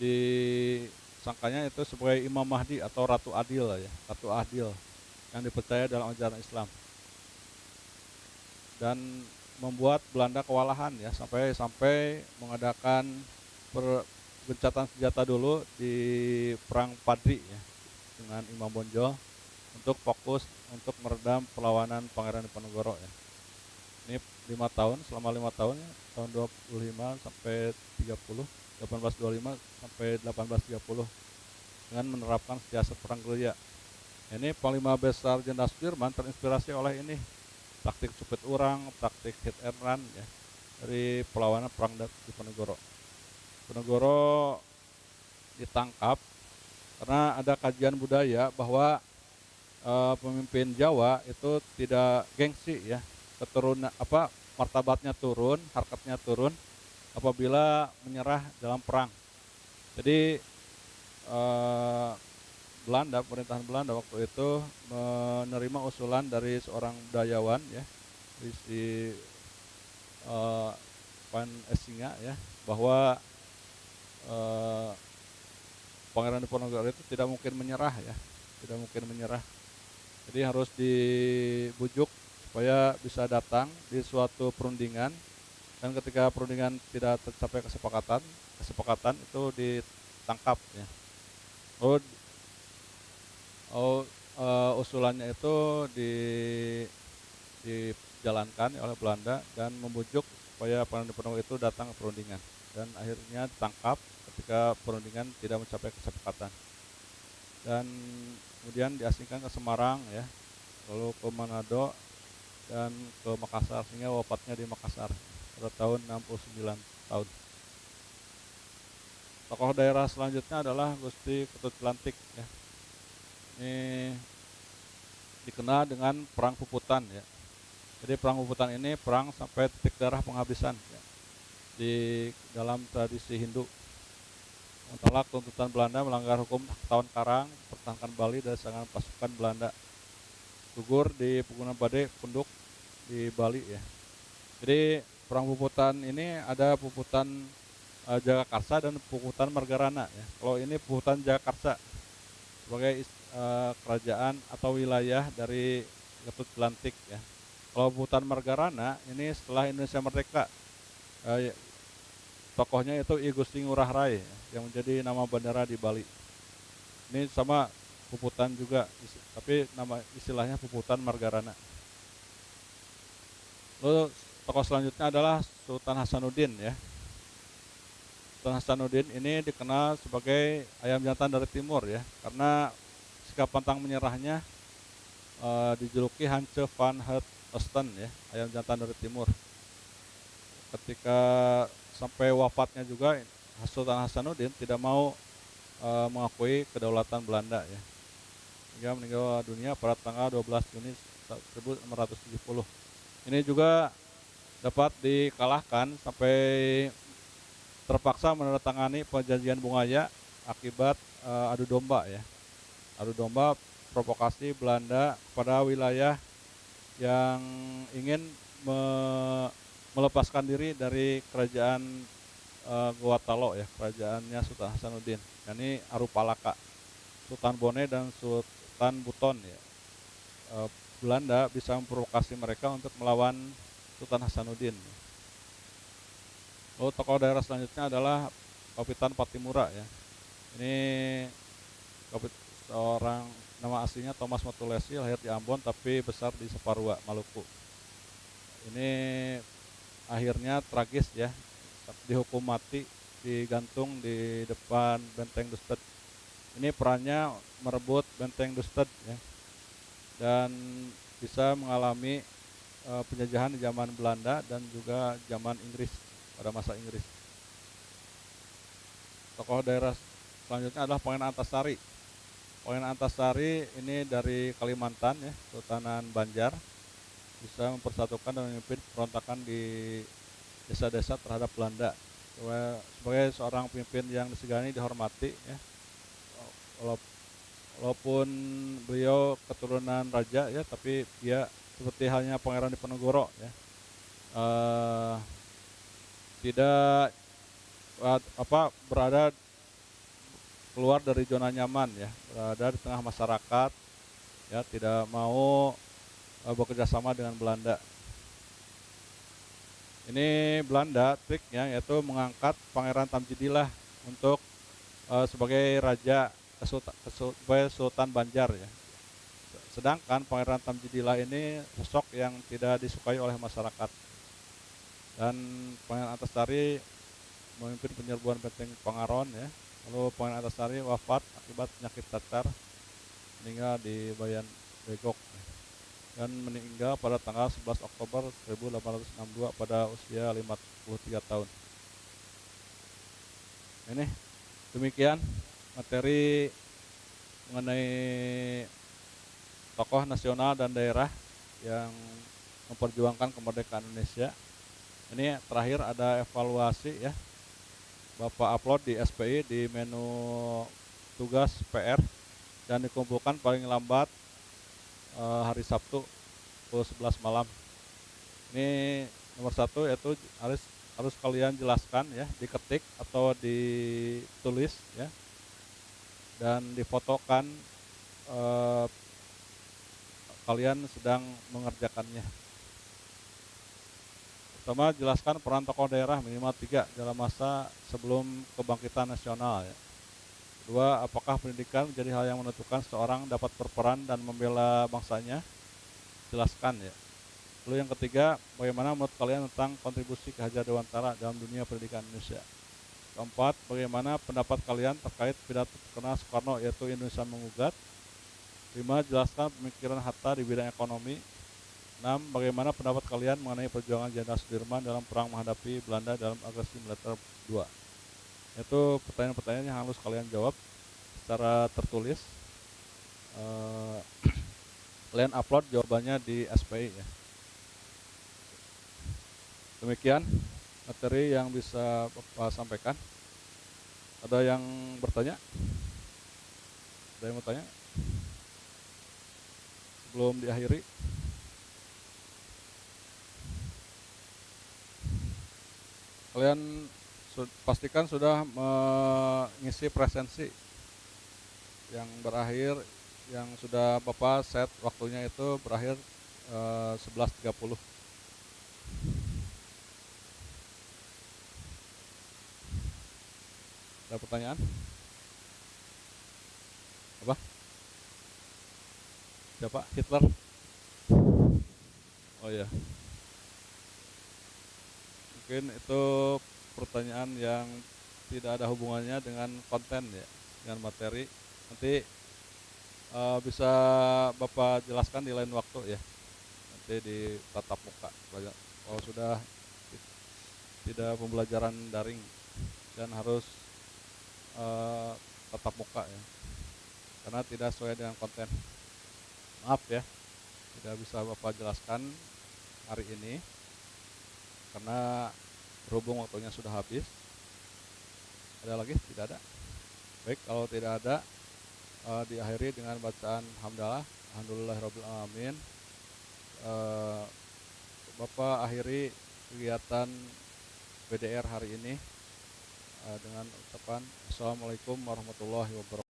disangkanya itu sebagai Imam Mahdi atau Ratu Adil ya, Ratu Adil yang dipercaya dalam ajaran Islam, dan membuat Belanda kewalahan ya, sampai mengadakan gencatan senjata dulu di perang Padri ya, dengan Imam Bonjol untuk fokus untuk meredam perlawanan Pangeran Diponegoro ya. Ini 5 tahun, selama 5 tahun ya, tahun 25 sampai 30, 1825 sampai 1830, dengan menerapkan siasat perang gerilya. Ini Panglima Besar Jenderal Sudirman terinspirasi oleh ini, taktik cupit urang, taktik hit and run ya, dari perlawanan perang Diponegoro. Diponegoro ditangkap karena ada kajian budaya bahwa pemimpin Jawa itu tidak gengsi ya, martabatnya turun, harkatnya turun apabila menyerah dalam perang. Jadi pemerintahan Belanda waktu itu menerima usulan dari seorang budayawan ya, si Van Essinga ya, bahwa Pangeran Diponegoro itu tidak mungkin menyerah ya, tidak mungkin menyerah. Jadi harus dibujuk supaya bisa datang di suatu perundingan, dan ketika perundingan tidak tercapai kesepakatan itu ditangkap ya. Usulannya itu dijalankan oleh Belanda dan membujuk supaya Pangeran Diponegoro itu datang ke perundingan, dan akhirnya ditangkap ketika perundingan tidak mencapai kesepakatan, dan kemudian diasingkan ke Semarang ya, lalu ke Manado dan ke Makassar, sehingga wafatnya di Makassar pada tahun 69 tahun. Tokoh daerah selanjutnya adalah Gusti Ketut Lantik ya. Ini dikenal dengan perang puputan ya. Jadi perang puputan ini perang sampai titik darah penghabisan ya, di dalam tradisi Hindu. Menolak tuntutan Belanda melanggar hukum tahun Karang, pertahankan Bali dari serangan pasukan Belanda. Gugur di pegunungan Badai Punduk di Bali ya. Jadi perang puputan ini ada puputan Jagakarsa dan puputan Margarana ya. Kalau ini puputan Jagakarsa sebagai kerajaan atau wilayah dari Ketut Jelantik ya. Kalau puputan Margarana ini setelah Indonesia merdeka, tokohnya itu I Gusti Ngurah Rai ya, yang menjadi nama bandara di Bali. Ini sama puputan juga, tapi nama istilahnya puputan Margarana. Lalu tokoh selanjutnya adalah Sultan Hasanuddin ya. Sultan Hasanuddin ini dikenal sebagai ayam jantan dari timur ya, karena sikap pantang menyerahnya dijuluki Hanche van het Oosten ya, ayam jantan dari timur. Ketika sampai wafatnya juga Sultan Hasanuddin tidak mau mengakui kedaulatan Belanda ya. Dia meninggal dunia pada tanggal 12 Juni 1670. Ini juga dapat dikalahkan sampai terpaksa menandatangani perjanjian Bungaya akibat adu domba ya. Adu domba provokasi Belanda pada wilayah yang ingin melepaskan diri dari kerajaan Gowatalo ya, kerajaannya Sultan Hasanuddin. Ini Arupalaka, Sultan Bone dan Sultan Buton ya. Belanda bisa memprovokasi mereka untuk melawan Sultan Hasanuddin. Lalu tokoh daerah selanjutnya adalah Kapitan Patimura ya. Ini seorang, nama aslinya Thomas Matulesi, lahir di Ambon tapi besar di Separua, Maluku. Ini akhirnya tragis ya, dihukum mati, digantung di depan Benteng Dusted. Ini perannya merebut Benteng Dusted ya, dan bisa mengalami penjajahan di zaman Belanda dan juga zaman Inggris pada masa Inggris. Tokoh daerah selanjutnya adalah Pangeran Antasari. Pangeran Antasari ini dari Kalimantan ya, Sultanan Banjar, bisa mempersatukan dan memimpin pemberontakan di desa-desa terhadap Belanda. Sebagai seorang pemimpin yang disegani, dihormati ya. Walaupun beliau keturunan raja ya, tapi dia seperti halnya Pangeran Diponegoro ya, tidak berada keluar dari zona nyaman ya, berada di tengah masyarakat ya, tidak mau bekerja sama dengan Belanda. Ini Belanda triknya yaitu mengangkat Pangeran Tamjidillah untuk sebagai raja sebagai Sultan Banjar ya. Sedangkan Pangeran Tamjidillah ini sosok yang tidak disukai oleh masyarakat. Dan Pangeran Antasari memimpin penyerbuan Benteng Pangaron ya. Lalu Pangeran Antasari wafat akibat penyakit cacar, meninggal di Bayan Begok dan meninggal pada tanggal 11 Oktober 1862 pada usia 53 tahun. Ini demikian materi mengenai tokoh nasional dan daerah yang memperjuangkan kemerdekaan Indonesia. Ini terakhir ada evaluasi ya, Bapak upload di SPI di menu tugas PR dan dikumpulkan paling lambat hari Sabtu pukul 11 malam. Ini nomor 1 yaitu harus kalian jelaskan ya, diketik atau ditulis ya, dan difotokan kalian sedang mengerjakannya. Pertama, jelaskan peran tokoh daerah minimal 3 dalam masa sebelum kebangkitan nasional ya. Kedua, apakah pendidikan menjadi hal yang menentukan seorang dapat berperan dan membela bangsanya? Jelaskan ya. Lalu yang ketiga, bagaimana menurut kalian tentang kontribusi Ki Hajar Dewantara dalam dunia pendidikan Indonesia? Keempat, bagaimana pendapat kalian terkait pidato terkenal Soekarno yaitu Indonesia Mengugat? 5, jelaskan pemikiran Hatta di bidang ekonomi. 6, bagaimana pendapat kalian mengenai perjuangan Jenderal Sudirman dalam perang menghadapi Belanda dalam agresi militer 2? Itu pertanyaan-pertanyaan yang harus kalian jawab secara tertulis. eh, kalian upload jawabannya di SPI ya. Demikian materi yang bisa Bapak sampaikan. Ada yang bertanya? Ada yang mau tanya? Sebelum diakhiri. Kalian pastikan sudah mengisi presensi yang berakhir, yang sudah Bapak set waktunya itu berakhir 11.30. Ada pertanyaan? Apa? Siapa? Hitler? Oh ya, mungkin itu pertanyaan yang tidak ada hubungannya dengan konten ya, dengan materi. Nanti bisa Bapak jelaskan di lain waktu ya, nanti di tatap muka. Kalau sudah tidak pembelajaran daring dan harus eh, tatap muka ya, karena tidak sesuai dengan konten. Maaf ya, tidak bisa Bapak jelaskan hari ini karena berhubung waktunya sudah habis. Ada lagi? Tidak ada. Baik, kalau tidak ada, diakhiri dengan bacaan hamdalah. Alhamdulillahirabbil alamin. Bapak akhiri kegiatan BDR hari ini dengan ucapan Assalamualaikum warahmatullahi wabarakatuh.